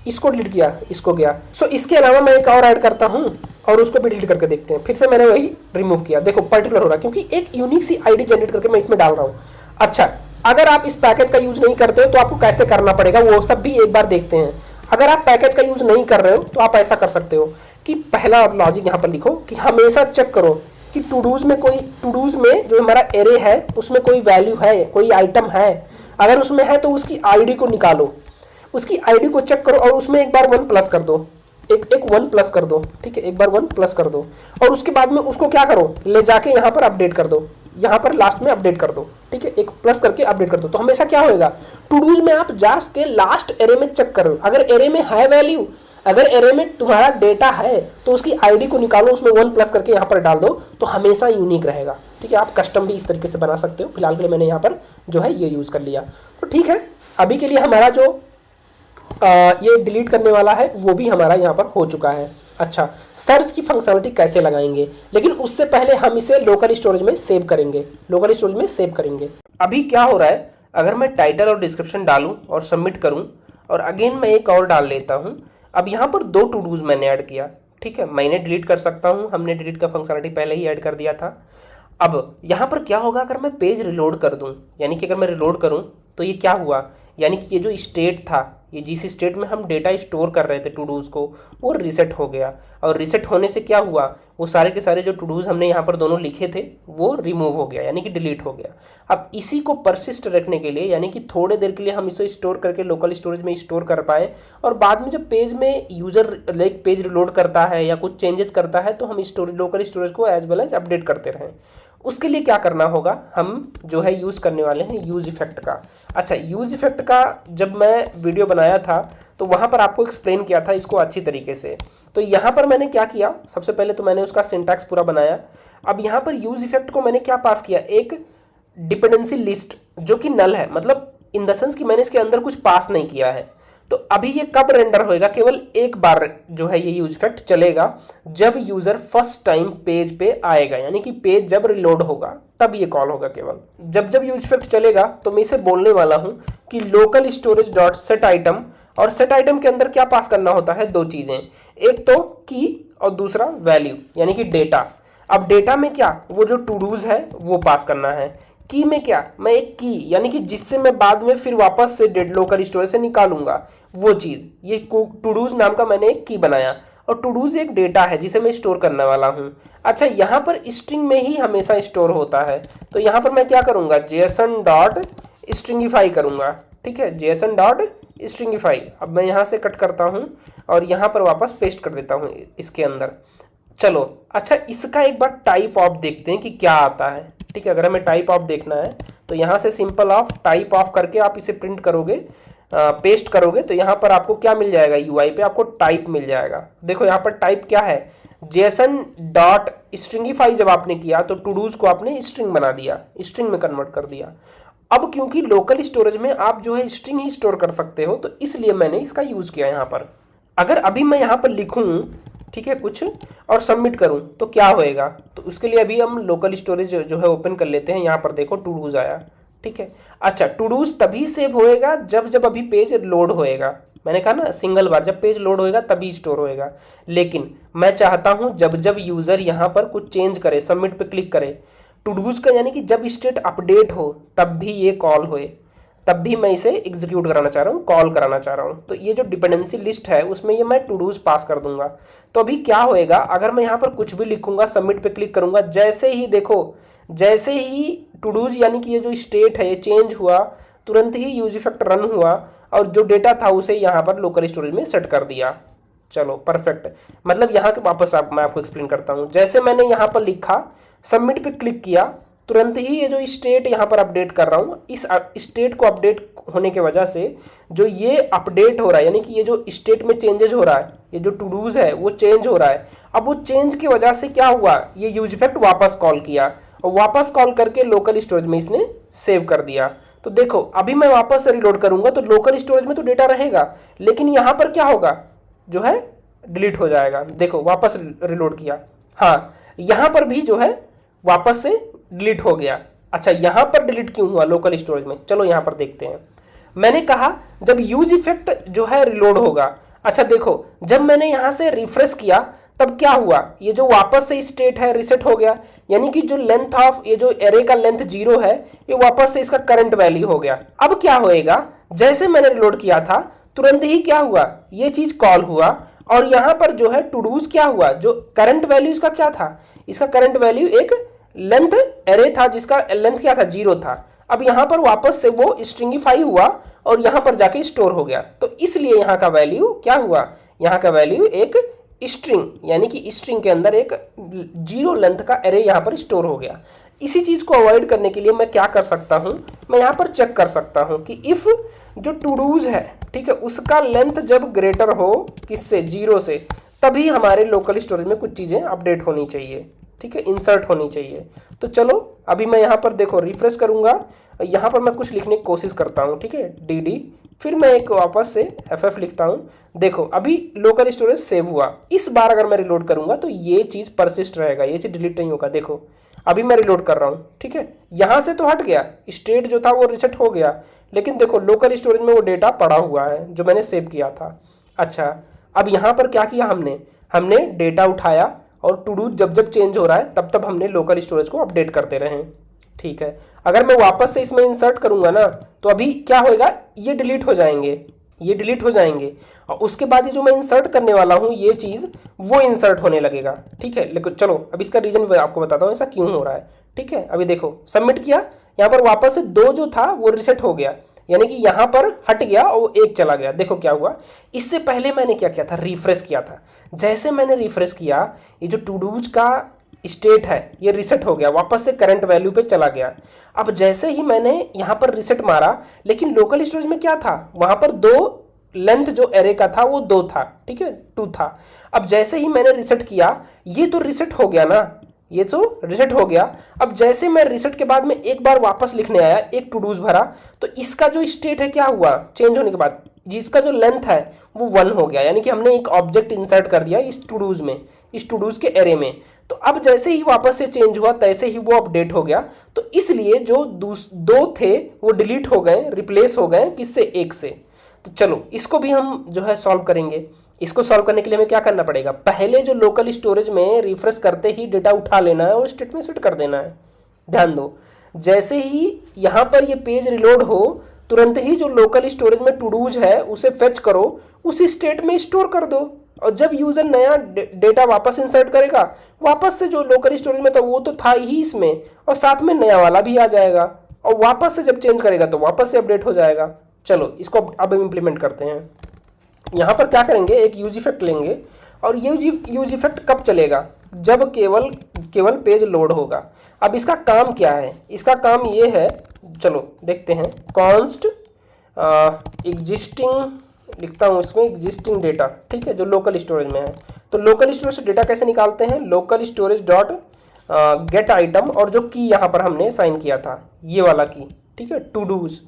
इसको डिलीट किया, इसको गया। सो इसके अलावा मैं एक और ऐड करता हूँ और उसको भी डिलीट करके देखते हैं। फिर से मैंने वही रिमूव किया, देखो पर्टिकुलर हो रहा है क्योंकि एक यूनिक सी आईडी जनरेट करके मैं इसमें डाल रहा हूँ। अच्छा, अगर आप इस पैकेज का यूज नहीं करते हो तो आपको कैसे करना पड़ेगा वो सब भी एक बार देखते हैं। अगर आप पैकेज का यूज नहीं कर रहे हो तो आप ऐसा कर सकते हो कि पहला आप लॉजिक यहाँ पर लिखो कि हमेशा चेक करो कि टूडूज में जो हमारा एरे है उसमें कोई वैल्यू है, कोई आइटम है, अगर उसमें है तो उसकी आईडी को निकालो, उसकी आईडी को चेक करो और उसमें एक बार 1 प्लस कर दो, एक 1 प्लस कर दो, ठीक है, एक बार 1 प्लस कर दो और उसके बाद में उसको क्या करो, ले जाके यहाँ पर अपडेट कर दो, यहाँ पर लास्ट में अपडेट कर दो, ठीक है, एक प्लस करके अपडेट कर दो। तो हमेशा क्या होएगा, टूडूज में आप जाके लास्ट एरे में चेक करो, अगर एरे में है वैल्यू, अगर एरे में तुम्हारा डेटा है तो उसकी आईडी को निकालो, उसमें 1 प्लस करके यहाँ पर डाल दो, तो हमेशा यूनिक रहेगा, ठीक है। आप कस्टम भी इस तरीके से बना सकते हो, फिलहाल के लिए मैंने यहाँ पर जो है ये यूज़ कर लिया। तो ठीक है, अभी के लिए हमारा जो ये डिलीट करने वाला है वो भी हमारा यहाँ पर हो चुका है। अच्छा, सर्च की फंक्शनलिटी कैसे लगाएंगे, लेकिन उससे पहले हम इसे लोकल स्टोरेज में सेव करेंगे, लोकल स्टोरेज में सेव करेंगे। अभी क्या हो रहा है, अगर मैं टाइटल और डिस्क्रिप्शन डालूं और सबमिट करूं और अगेन मैं एक और डाल लेता हूं, अब यहाँ पर 2 टू डूज मैंने ऐड किया, ठीक है, मैंने डिलीट कर सकता हूँ, हमने डिलीट का फंक्शनलिटी पहले ही ऐड कर दिया था। अब यहाँ पर क्या होगा, अगर मैं पेज रिलोड कर दूँ, यानी कि अगर मैं रिलोड करूँ तो ये क्या हुआ, यानी कि ये जो स्टेट था, ये जिस स्टेट में हम डेटा स्टोर कर रहे थे टू डूज को, वो रीसेट हो गया और रीसेट होने से क्या हुआ, वो सारे के सारे जो टू डूज हमने यहाँ पर दोनों लिखे थे वो रिमूव हो गया, यानी कि डिलीट हो गया। अब इसी को परसिस्ट रखने के लिए, यानी कि थोड़े देर के लिए हम इसे स्टोर करके लोकल स्टोरेज में स्टोर कर पाए और बाद में जब पेज में यूजर लाइक पेज रिलोड करता है या कुछ चेंजेस करता है तो हम लोकल स्टोरेज को एज वेल एज अपडेट करते रहें। उसके लिए क्या करना होगा, हम जो है यूज़ करने वाले हैं यूज इफेक्ट का। अच्छा, यूज इफेक्ट का जब मैं वीडियो बनाया था तो वहाँ पर आपको एक्सप्लेन किया था इसको अच्छी तरीके से। तो यहाँ पर मैंने क्या किया, सबसे पहले तो मैंने उसका सिंटैक्स पूरा बनाया। अब यहाँ पर यूज इफेक्ट को मैंने क्या पास किया, एक डिपेंडेंसी लिस्ट जो कि नल है, मतलब इन द सेंस कि मैंने इसके अंदर कुछ पास नहीं किया है। तो अभी ये कब रेंडर होएगा, केवल एक बार जो है ये यूज इफेक्ट चलेगा जब यूजर फर्स्ट टाइम पेज पे आएगा, यानी कि पेज जब रिलोड होगा तब ये कॉल होगा। केवल जब यूज इफेक्ट चलेगा तो मैं इसे बोलने वाला हूं कि local storage dot set item, और सेट आइटम के अंदर क्या पास करना होता है, 2 चीजें, एक तो की और दूसरा वैल्यू यानी कि डेटा। अब डेटा में क्या, वो जो टू डूज है वो पास करना है, की में क्या, मैं एक की यानी कि जिससे मैं बाद में फिर वापस से लोकल स्टोरेज से निकालूंगा वो चीज़, ये टू डूज नाम का मैंने एक की बनाया और टू डूज एक डेटा है जिसे मैं स्टोर करने वाला हूँ। अच्छा, यहाँ पर स्ट्रिंग में ही हमेशा स्टोर होता है, तो यहाँ पर मैं क्या करूँगा, जेएसएन डॉट स्ट्रिंगिफाई करूँगा, ठीक है, जेएसएन डॉट स्ट्रिंगिफाई। अब मैं यहाँ से कट करता हूँ और यहाँ पर वापस पेस्ट कर देता हूँ इसके अंदर। चलो, अच्छा, इसका एक बार टाइप ऑफ देखते हैं कि क्या आता है, ठीक है। अगर हमें टाइप ऑफ देखना है तो यहाँ से सिंपल ऑफ टाइप ऑफ करके आप इसे प्रिंट करोगे, पेस्ट करोगे तो यहाँ पर आपको क्या मिल जाएगा, यूआई पे आपको टाइप मिल जाएगा। देखो यहाँ पर टाइप क्या है, जेसन डॉट स्ट्रिंगिफाई जब आपने किया तो टू डूज को आपने स्ट्रिंग बना दिया, स्ट्रिंग में कन्वर्ट कर दिया। अब क्योंकि लोकल स्टोरेज में आप जो है स्ट्रिंग ही स्टोर कर सकते हो तो इसलिए मैंने इसका यूज़ किया यहाँ पर। अगर अभी मैं यहाँ पर लिखूँ, ठीक है, कुछ और सबमिट करूं तो क्या होएगा, तो उसके लिए अभी हम लोकल स्टोरेज जो है ओपन कर लेते हैं। यहाँ पर देखो टू डूज आया, ठीक है। अच्छा, टू डूज तभी सेव होएगा जब अभी पेज लोड होएगा, मैंने कहा ना सिंगल बार, जब पेज लोड होएगा तभी स्टोर होएगा। लेकिन मैं चाहता हूं जब यूजर यहाँ पर कुछ चेंज करे, सबमिट पे क्लिक करे, टू डूज का यानी कि जब स्टेट अपडेट हो तब भी ये कॉल होए, तब भी मैं इसे एग्जीक्यूट कराना चाह रहा हूँ, कॉल कराना चाह रहा हूँ। तो ये जो डिपेंडेंसी लिस्ट है उसमें ये मैं टू डूज पास कर दूंगा। तो अभी क्या होएगा, अगर मैं यहाँ पर कुछ भी लिखूंगा, सबमिट पे क्लिक करूंगा, जैसे ही देखो, जैसे ही टू डूज यानी कि ये जो स्टेट है ये चेंज हुआ, तुरंत ही यूज इफेक्ट रन हुआ और जो डेटा था उसे यहाँ पर लोकल स्टोरेज में सेट कर दिया। चलो परफेक्ट, मतलब यहाँ के वापस मैं आपको एक्सप्लेन करता हूँ। जैसे मैंने यहाँ पर लिखा, सबमिट पे क्लिक किया, तुरंत ही ये जो स्टेट यहाँ पर अपडेट कर रहा हूँ, इस स्टेट को अपडेट होने की वजह से जो ये अपडेट हो रहा है, यानी कि ये जो स्टेट में चेंजेस हो रहा है, ये जो टू डूज है वो चेंज हो रहा है। अब वो चेंज की वजह से क्या हुआ, ये यूज इफेक्ट वापस कॉल किया और वापस कॉल करके लोकल स्टोरेज में इसने सेव कर दिया। तो देखो अभी मैं वापस से रिलोड करूंगा तो लोकल स्टोरेज में तो डेटा रहेगा, लेकिन यहाँ पर क्या होगा, जो है डिलीट हो जाएगा। देखो वापस रिलोड किया, हाँ यहाँ पर भी जो है वापस से डिलीट हो गया। अच्छा, यहाँ पर डिलीट क्यों हुआ लोकल स्टोरेज में, चलो यहाँ पर देखते हैं। मैंने कहा जब यूज इफेक्ट जो है रिलोड होगा। अच्छा देखो, जब मैंने यहाँ से रिफ्रेश किया तब क्या हुआ, ये जो वापस से स्टेट है रिसेट हो गया, यानी कि जो लेंथ ऑफ ये जो एरे का लेंथ 0 है ये वापस से इसका करंट वैल्यू हो गया। अब क्या होएगा, जैसे मैंने रिलोड किया था तुरंत ही क्या हुआ, ये चीज कॉल हुआ और यहाँ पर जो है टू डूज क्या हुआ, जो करंट वैल्यू इसका क्या था, इसका करंट वैल्यू एक लेंथ एरे था जिसका लेंथ क्या था, 0 था। अब यहाँ पर वापस से वो स्ट्रिंगिफाई हुआ और यहाँ पर जाके स्टोर हो गया, तो इसलिए यहाँ का वैल्यू क्या हुआ, यहाँ का वैल्यू एक स्ट्रिंग यानी कि स्ट्रिंग के अंदर एक 0 लेंथ का एरे यहाँ पर स्टोर हो गया। इसी चीज़ को अवॉइड करने के लिए मैं क्या कर सकता हूँ, मैं यहाँ पर चेक कर सकता हूँ कि इफ़ जो टू डूज है, ठीक है, उसका लेंथ जब ग्रेटर हो किससे, 0 से, तभी हमारे लोकल स्टोरेज में कुछ चीज़ें अपडेट होनी चाहिए, ठीक है, इंसर्ट होनी चाहिए। तो चलो अभी मैं यहाँ पर देखो रिफ्रेश करूँगा, यहाँ पर मैं कुछ लिखने की कोशिश करता हूँ, ठीक है, डी, फिर मैं एक वापस से FF लिखता हूँ। देखो अभी लोकल स्टोरेज सेव हुआ, इस बार अगर मैं रिलोड करूँगा तो ये चीज़ परसिस्ट रहेगा, ये चीज़ डिलीट नहीं होगा। देखो अभी मैं रिलोड कर रहा हूँ, ठीक है, यहाँ से तो हट गया, स्टेट जो था वो रिसेट हो गया, लेकिन देखो लोकल स्टोरेज में वो डेटा पड़ा हुआ है जो मैंने सेव किया था। अच्छा अब यहाँ पर क्या किया हमने डेटा उठाया और टू डू जब जब चेंज हो रहा है तब तब हमने लोकल स्टोरेज को अपडेट करते रहे, ठीक है। अगर मैं वापस से इसमें इंसर्ट करूंगा ना तो अभी क्या होएगा, ये डिलीट हो जाएंगे, ये डिलीट हो जाएंगे और उसके बाद ये जो मैं इंसर्ट करने वाला हूँ ये चीज़ वो इंसर्ट होने लगेगा, ठीक है। लेकिन चलो अब इसका रीज़न मैं आपको बताता हूँ ऐसा क्यों हो रहा है, ठीक है। अभी देखो सबमिट किया, यहाँ पर वापस से 2 जो था वो रिसेट हो गया, यानी कि यहाँ पर हट गया और 1 चला गया। देखो क्या हुआ, इससे पहले मैंने क्या किया था, रिफ्रेश किया था। जैसे मैंने रिफ्रेश किया ये जो टू डूज का स्टेट है ये रिसेट हो गया, वापस से करंट वैल्यू पे चला गया। अब जैसे ही मैंने यहाँ पर रिसेट मारा, लेकिन लोकल स्टोरेज में क्या था, वहाँ पर 2 लेंथ जो एरे का था वो 2 था, ठीक है, 2 था। अब जैसे ही मैंने रिसेट किया ये तो रिसेट हो गया ना, ये तो रिसेट हो गया। अब जैसे मैं रिसेट के बाद में एक बार वापस लिखने आया, एक टू डूज भरा, तो इसका जो स्टेट है क्या हुआ, चेंज होने के बाद जिसका जो लेंथ है वो 1 हो गया, यानी कि हमने एक ऑब्जेक्ट इंसर्ट कर दिया इस टू डूज में, इस टू डूज के एरे में। तो अब जैसे ही वापस से चेंज हुआ तैसे ही वो अपडेट हो गया, तो इसलिए जो 2 थे वो डिलीट हो गए, रिप्लेस हो गए किससे, 1 से। तो चलो इसको भी हम जो है सॉल्व करेंगे। इसको सॉल्व करने के लिए हमें क्या करना पड़ेगा, पहले जो लोकल स्टोरेज में रिफ्रेश करते ही डेटा उठा लेना है और स्टेट में सेट कर देना है। ध्यान दो, जैसे ही यहाँ पर ये पेज रिलोड हो तुरंत ही जो लोकल स्टोरेज में टू डूज है उसे फेच करो, उसी स्टेट में स्टोर कर दो, और जब यूजर नया डेटा वापस इंसर्ट करेगा वापस से जो लोकल स्टोरेज में था वो तो था ही इसमें, और साथ में नया वाला भी आ जाएगा, और वापस से जब चेंज करेगा तो वापस से अपडेट हो जाएगा। चलो इसको अब इम्प्लीमेंट करते हैं। यहाँ पर क्या करेंगे, एक यूज इफेक्ट लेंगे, और ये यूज इफेक्ट कब चलेगा, जब केवल पेज लोड होगा। अब इसका काम क्या है, इसका काम ये है, चलो देखते हैं। कॉन्स्ट एग्जिस्टिंग लिखता हूँ इसमें, एग्जिस्टिंग डेटा, ठीक है, जो लोकल स्टोरेज में है। तो लोकल स्टोरेज से डेटा कैसे निकालते हैं, local storage dot gate item, और जो की यहाँ पर हमने साइन किया था ये वाला की, ठीक है, टू डूज।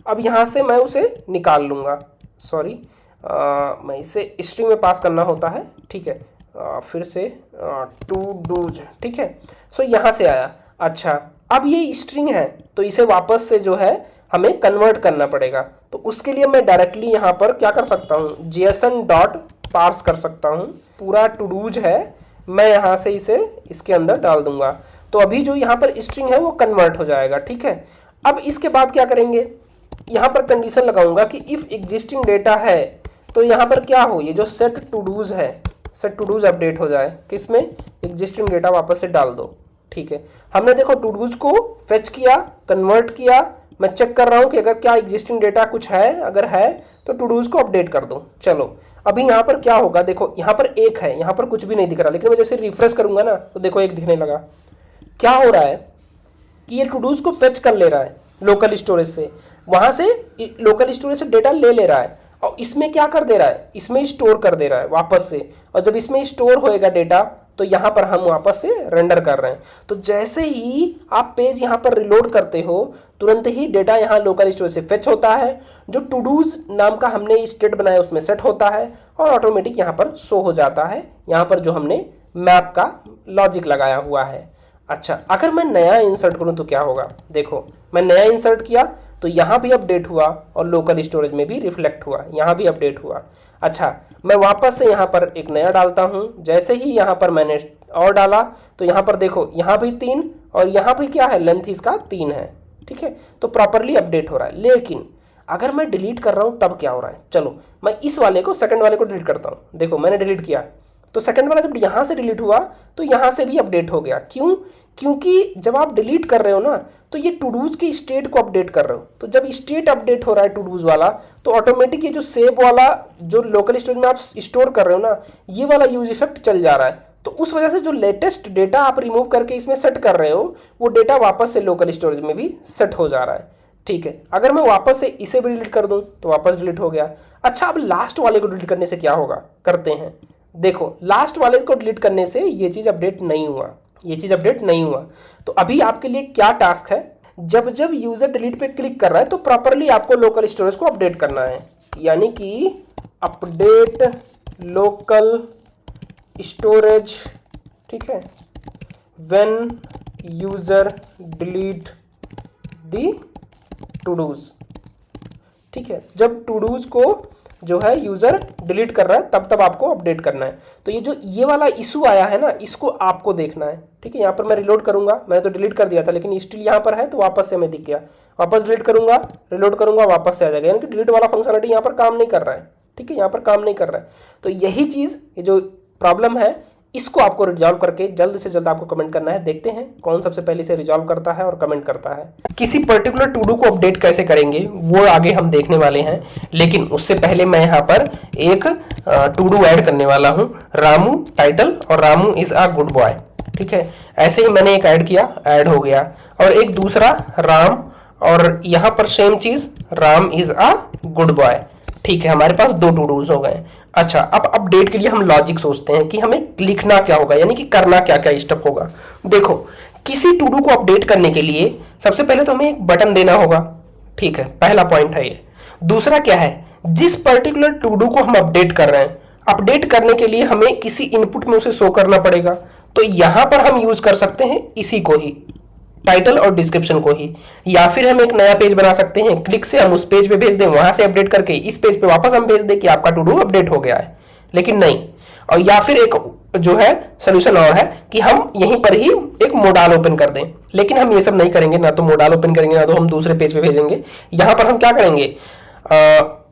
अब यहाँ से मैं उसे निकाल लूँगा, सॉरी मैं इसे स्ट्रिंग में पास करना होता है, ठीक है। फिर से टू डूज, ठीक है। सो यहाँ से आया। अच्छा अब ये स्ट्रिंग है तो इसे वापस से जो है हमें कन्वर्ट करना पड़ेगा, तो उसके लिए मैं डायरेक्टली यहाँ पर क्या कर सकता हूँ, JSON डॉट पार्स कर सकता हूँ। पूरा टू डूज है, मैं यहाँ से इसे इसके अंदर डाल दूंगा, तो अभी जो यहाँ पर स्ट्रिंग है वो कन्वर्ट हो जाएगा, ठीक है। अब इसके बाद क्या करेंगे, यहाँ पर कंडीशन लगाऊंगा कि इफ़ एग्जिस्टिंग डेटा है तो यहाँ पर क्या हो, ये जो सेट टू डूज है, सेट टू डूज अपडेट हो जाए, किसमें, एग्जिस्टिंग डेटा वापस से डाल दो, ठीक है। हमने देखो टू डूज को फेच किया, कन्वर्ट किया, मैं चेक कर रहा हूँ कि अगर क्या एग्जिस्टिंग डेटा कुछ है, अगर है तो टू डूज को अपडेट कर दो। चलो अभी यहाँ पर क्या होगा, देखो यहाँ पर 1 है, यहाँ पर कुछ भी नहीं दिख रहा, लेकिन मैं जैसे रिफ्रेश करूँगा ना तो देखो 1 दिखने लगा। क्या हो रहा है कि ये टू डूज को फेच कर ले रहा है लोकल स्टोरेज से, वहाँ से लोकल स्टोरेज से डेटा ले रहा है, और इसमें क्या कर दे रहा है, इसमें स्टोर कर दे रहा है वापस से, और जब इसमें स्टोर होएगा डेटा तो यहाँ पर हम वापस से रेंडर कर रहे हैं। तो जैसे ही आप पेज यहाँ पर रिलोड करते हो तुरंत ही डेटा यहाँ लोकल स्टोरेज से फेच होता है, जो टू डूज नाम का हमने स्टेट बनाया उसमें सेट होता है, और ऑटोमेटिक यहाँ पर शो हो जाता है, यहाँ पर जो हमने मैप का लॉजिक लगाया हुआ है। अच्छा अगर मैं नया इंसर्ट करूँ तो क्या होगा, देखो मैं नया इंसर्ट किया तो यहाँ भी अपडेट हुआ और लोकल स्टोरेज में भी रिफ्लेक्ट हुआ, यहाँ भी अपडेट हुआ। अच्छा मैं वापस से यहाँ पर एक नया डालता हूँ, जैसे ही यहाँ पर मैंने और डाला तो यहाँ पर देखो यहाँ भी 3 और यहाँ भी क्या है, लेंथ इसका 3 है, ठीक है, तो प्रॉपरली अपडेट हो रहा है। लेकिन अगर मैं डिलीट कर रहा हूँ तब क्या हो रहा है, चलो मैं इस वाले को, सेकंड वाले को डिलीट करता हूँ। देखो मैंने डिलीट किया तो सेकंड वाला जब यहाँ से डिलीट हुआ तो यहाँ से भी अपडेट हो गया। क्यों? क्योंकि जब आप डिलीट कर रहे हो ना तो ये टू डूज की स्टेट को अपडेट कर रहे हो, तो जब स्टेट अपडेट हो रहा है टू डूज वाला तो ऑटोमेटिक ये जो सेव वाला जो लोकल स्टोरेज में आप स्टोर कर रहे हो ना, ये वाला यूज इफेक्ट चल जा रहा है। तो उस वजह से जो लेटेस्ट डेटा आप रिमूव करके इसमें सेट कर रहे हो वो डेटा वापस से लोकल स्टोरेज में भी सेट हो जा रहा है। ठीक है, अगर मैं वापस से इसे भी डिलीट कर दूं तो वापस डिलीट हो गया। अच्छा, अब लास्ट वाले को डिलीट करने से क्या होगा, करते हैं। देखो लास्ट वाले को डिलीट करने से ये चीज़ अपडेट नहीं हुआ, ये चीज़ अपडेट नहीं हुआ। तो अभी आपके लिए क्या टास्क है, जब जब यूज़र डिलीट पे क्लिक कर रहा है तो प्रॉपरली आपको लोकल स्टोरेज को अपडेट करना है, यानी कि अपडेट लोकल स्टोरेज, ठीक है, when user delete the todos. ठीक है, जब टू डूज को जो है यूज़र डिलीट कर रहा है तब तब आपको अपडेट करना है। तो ये जो ये वाला इशू आया है ना, इसको आपको देखना है। ठीक है, यहाँ पर मैं रिलोड करूँगा, मैंने तो डिलीट कर दिया था लेकिन स्टिल यहाँ पर है तो वापस से मैं दिख गया, वापस डिलीट करूँगा, रिलोड करूँगा, वापस से आ जाएगा, यानी कि डिलीट वाला फंक्शनलिटी यहाँ पर काम नहीं कर रहा है। ठीक है, यहाँ पर काम नहीं कर रहा है। तो यही चीज़, ये जो प्रॉब्लम है इसको आपको रिजॉल्व करके जल्द से जल्द आपको कमेंट करना है। देखते हैं कौन सबसे पहले से रिजॉल्व करता है और कमेंट करता है। किसी पर्टिकुलर टू डू को अपडेट कैसे करेंगे वो आगे हम देखने वाले हैं, लेकिन उससे पहले मैं यहाँ पर एक टू डू ऐड करने वाला हूँ, रामू टाइटल और Ramu is a good boy. ठीक है, ऐसे ही मैंने एक ऐड किया, ऐड हो गया, और एक दूसरा राम, और यहाँ पर सेम चीज Ram is a good boy. ठीक है, हमारे पास दो टू डूज हो गए। अच्छा, अब अपडेट के लिए हम लॉजिक सोचते हैं कि हमें लिखना क्या होगा, यानी कि करना क्या क्या स्टेप होगा। देखो, किसी टू डू को अपडेट करने के लिए सबसे पहले तो हमें एक बटन देना होगा। ठीक है, पहला पॉइंट है ये। दूसरा क्या है, जिस पर्टिकुलर टू डू को हम अपडेट कर रहे हैं, अपडेट करने के लिए हमें किसी इनपुट में उसे शो करना पड़ेगा। तो यहां पर हम यूज कर सकते हैं इसी को ही, टाइटल और डिस्क्रिप्शन को ही, या फिर हम एक नया पेज बना सकते हैं, क्लिक से हम उस पेज पे भेज दें, वहां से अपडेट करके इस पेज पे वापस हम भेज दें कि आपका टू डू अपडेट हो गया है। लेकिन नहीं, और या फिर एक जो है सोल्यूशन और है कि हम यहीं पर ही एक मोडाल ओपन कर दें, लेकिन हम ये सब नहीं करेंगे, ना तो मोडाल ओपन करेंगे ना तो हम दूसरे पेज पे भेजेंगे। यहां पर हम क्या करेंगे,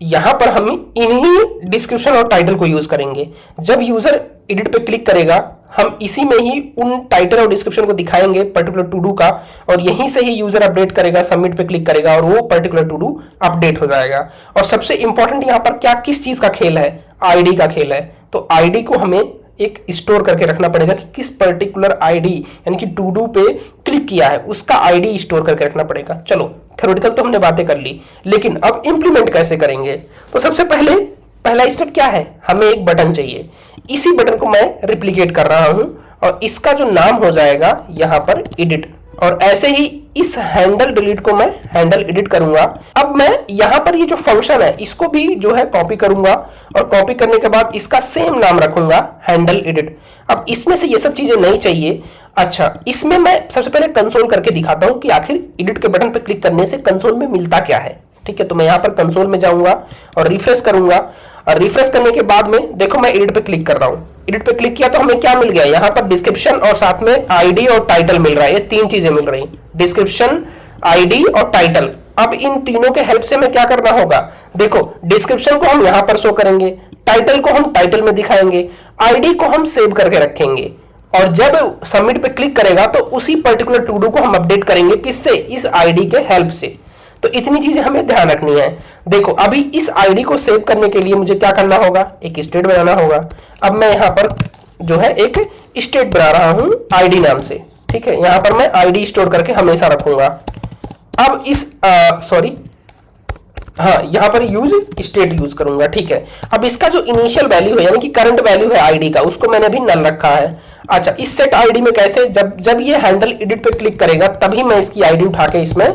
यहां पर हम इन्हीं डिस्क्रिप्शन और टाइटल को यूज करेंगे। जब यूजर एडिट पे क्लिक करेगा हम इसी में ही उन टाइटल और डिस्क्रिप्शन को दिखाएंगे पर्टिकुलर टू डू का, और यहीं से ही यूजर अपडेट करेगा, सबमिट पे क्लिक करेगा और वो पर्टिकुलर टू डू अपडेट हो जाएगा। और सबसे इंपॉर्टेंट यहाँ पर क्या, किस चीज का खेल है, आईडी का खेल है। तो आईडी को हमें एक स्टोर करके रखना पड़ेगा कि किस पर्टिकुलर आईडी, यानी कि टू डू पे क्लिक किया है उसका आईडी स्टोर करके रखना पड़ेगा। चलो, थ्योरेटिकल तो हमने बातें कर ली, लेकिन अब इंप्लीमेंट कैसे करेंगे। तो सबसे पहले पहला स्टेप क्या है, हमें एक बटन चाहिए। इसी बटन को मैं रिप्लिकेट कर रहा हूं और इसका जो नाम हो जाएगा यहां पर एडिट, और ऐसे ही इस हैंडल डिलीट को मैं हैंडल एडिट करूंगा। अब मैं यहां पर ये जो फंक्शन है इसको भी जो है कॉपी करूंगा, और कॉपी करने के बाद इसका सेम नाम रखूंगा, हैंडल एडिट। अब इसमें से ये सब चीजें नहीं चाहिए। अच्छा, इसमें मैं सबसे पहले कंसोल करके दिखाता हूं कि आखिर एडिट के बटन पर क्लिक करने से कंसोल में मिलता क्या है। ठीक है, तो मैं यहां पर कंसोल में जाऊंगा और रिफ्रेश करूंगा, और रिफ्रेश करने के बाद में देखो मैं एडिट पे क्लिक कर रहा हूं। एडिट पे क्लिक किया तो हमें क्या मिल गया, यहां पर डिस्क्रिप्शन और साथ में आईडी और टाइटल मिल रहा है। ये तीन चीजें मिल रही, डिस्क्रिप्शन, आईडी और टाइटल। अब इन तीनों के हेल्प से मैं क्या करना होगा, देखो डिस्क्रिप्शन को हम यहां पर शो करेंगे, टाइटल को हम टाइटल में दिखाएंगे, आईडी को हम सेव करके रखेंगे, और जब सबमिट पे क्लिक करेगा तो उसी पर्टिकुलर टू डू को हम अपडेट करेंगे, किससे, इस आईडी के हेल्प से। तो इतनी चीजें हमें ध्यान रखनी है। देखो, अभी इस आईडी को सेव करने के लिए मुझे क्या करना होगा, एक स्टेट बनाना होगा। अब मैं यहां पर जो है एक स्टेट बना रहा हूं आईडी नाम से। ठीक है, यहां पर मैं आईडी स्टोर करके हमेशा रखूंगा। अब इस यहां पर यूज स्टेट यूज करूंगा। ठीक है, अब इसका जो इनिशियल वैल्यू है, यानी कि करंट वैल्यू है आईडी का, उसको मैंने अभी नल रखा है। अच्छा, इस सेट आईडी में कैसे, जब ये हैंडल एडिट पे क्लिक करेगा तभी मैं इसकी आईडी उठा के इसमें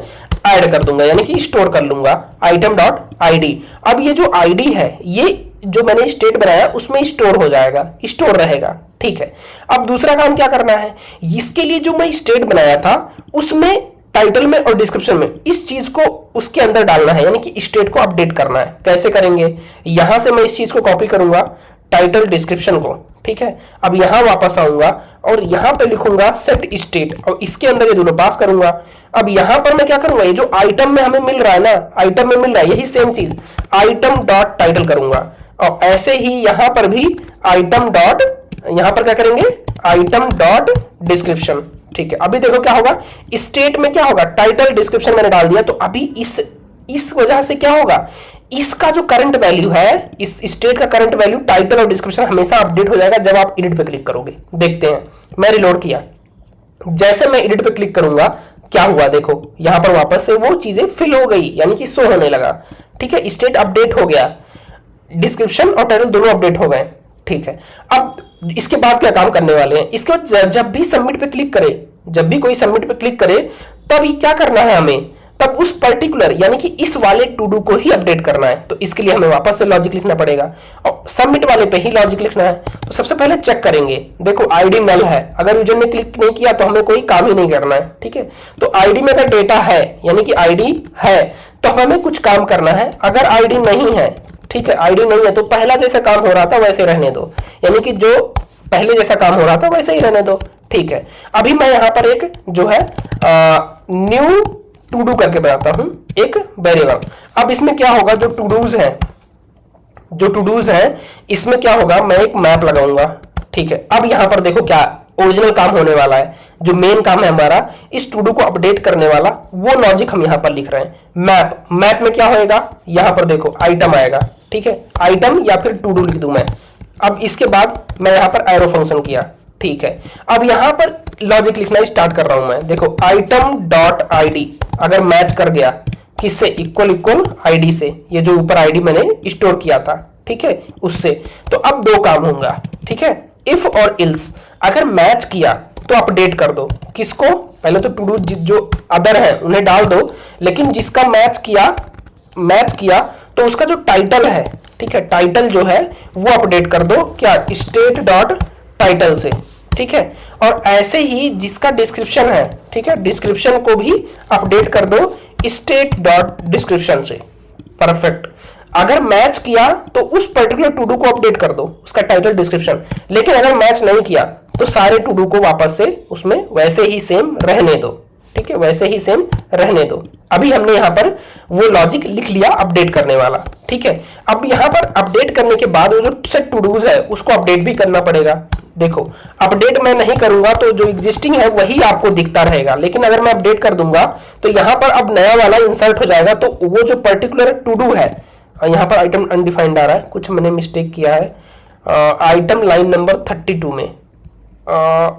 ऐड कर दूंगा, यानी कि स्टोर कर लूंगा, आइटम डॉट आईडी। अब ये जो आईडी है ये जो मैंने स्टेट बनाया उसमें स्टोर हो जाएगा, स्टोर रहेगा। ठीक है, अब दूसरा काम क्या करना है, इसके लिए जो मैं स्टेट बनाया था उसमें टाइटल में और डिस्क्रिप्शन में इस चीज को उसके अंदर डालना है, यानी कि स्टेट को अपडेट करना है। कैसे करेंगे, यहां से मैं इस चीज को कॉपी करूंगा, टाइटल डिस्क्रिप्शन को, ठीक है। अब यहां वापस आऊंगा और यहां पे लिखूंगा सेट स्टेट और इसके अंदर ये दोनों पास करूंगा। अब यहां पर मैं क्या करूंगा, ये जो आइटम में हमें मिल रहा है ना, आइटम में मिल रहा है यही सेम चीज, आइटम डॉट टाइटल करूंगा और ऐसे ही यहां पर भी आइटम डॉट, यहां पर क्या करेंगे, आइटम डॉट डिस्क्रिप्शन, ठीक है। अभी देखो क्या होगा, स्टेट में क्या होगा, टाइटल डिस्क्रिप्शन मैंने डाल दिया, तो अभी इस वजह से क्या होगा, इसका जो करंट वैल्यू है, इस स्टेट का करंट वैल्यू टाइटल और डिस्क्रिप्शन हमेशा अपडेट हो जाएगा जब आप एडिट पे क्लिक करोगे। देखते हैं, मैं रिलोड किया, जैसे मैं एडिट पे क्लिक करूंगा क्या हुआ, देखो यहां पर वापस से वो चीजें फिल हो गई, यानी कि शो होने लगा, ठीक है। स्टेट अपडेट हो गया, डिस्क्रिप्शन और टाइटल दोनों अपडेट हो गए, ठीक है। अब इसके बाद क्या काम करने वाले हैं, इसके बाद जब भी सबमिट पे क्लिक करे, जब भी कोई सबमिट पे क्लिक करे तब क्या करना है हमें, तब उस पर्टिकुलर यानी कि इस वाले टू डू को ही अपडेट करना है। तो इसके लिए हमें वापस से लॉजिक लिखना पड़ेगा और सबमिट वाले पे ही लॉजिक लिखना है। तो सबसे पहले चेक करेंगे, देखो आईडी नल है, अगर यूजर ने क्लिक नहीं किया तो हमें कोई काम ही नहीं करना है, ठीक है। तो आईडी में अगर डेटा है यानी कि आईडी है तो हमें कुछ काम करना है, अगर आईडी नहीं है, ठीक है, आईडी नहीं है तो पहला जैसा काम हो रहा था वैसे रहने दो, यानी कि जो पहले जैसा काम हो रहा था वैसे ही रहने दो, ठीक है। अभी मैं यहां पर एक जो है न्यू टू डू करके बनाता हूं एक वेरिएबल। अब इसमें क्या होगा, जो टू डूज है इसमें क्या होगा, मैं एक मैप लगाऊंगा, ठीक है। अब यहां पर देखो क्या ओरिजिनल काम होने वाला है, जो मेन काम है हमारा इस टू डू को अपडेट करने वाला, वो लॉजिक हम यहां पर लिख रहे हैं। मैप में क्या होएगा, यहां पर देखो आइटम आएगा, ठीक है, आइटम या फिर टू डू लिख दूं मैं। अब इसके बाद मैं यहां पर एरो फंक्शन किया, ठीक है। अब यहां पर लॉजिक लिखना स्टार्ट कर रहा हूं मैं, देखो आइटम डॉट आईडी अगर मैच कर गया किससे, इक्वल आईडी से, ये जो ऊपर आईडी मैंने स्टोर किया था, ठीक है, उससे। तो अब दो काम होगा, ठीक है, इफ और इल्स। अगर मैच किया तो अपडेट कर दो, किसको, पहले तो टू डू जो अदर है उन्हें डाल दो, लेकिन जिसका मैच किया तो उसका जो टाइटल है, ठीक है, टाइटल जो है वो अपडेट कर दो, क्या, स्टेट डॉट टाइटल से, ठीक है। और ऐसे ही जिसका डिस्क्रिप्शन है, ठीक है, डिस्क्रिप्शन को भी अपडेट कर दो स्टेट डॉट डिस्क्रिप्शन से, परफेक्ट। अगर मैच किया तो उस पर्टिकुलर टू डू को अपडेट कर दो, उसका टाइटल डिस्क्रिप्शन, लेकिन अगर मैच नहीं किया तो सारे टू डू को वापस से उसमें वैसे ही सेम रहने दो, ठीक है, वैसे ही सेम रहने दो। अभी हमने यहां पर वो लॉजिक लिख लिया अपडेट करने वाला, ठीक है। अब यहां पर अपडेट करने के बाद वो जो सेट टू डूज है उसको अपडेट भी करना पड़ेगा। देखो अपडेट मैं नहीं करूंगा तो जो एग्जिस्टिंग है वही आपको दिखता रहेगा, लेकिन अगर मैं अपडेट कर दूंगा तो यहां पर अब नया वाला इंसर्ट हो जाएगा। तो वो जो पर्टिकुलर टू डू है, यहां पर आइटम अनडिफाइंड आ रहा है, कुछ मैंने मिस्टेक किया है, आइटम लाइन नंबर 32 में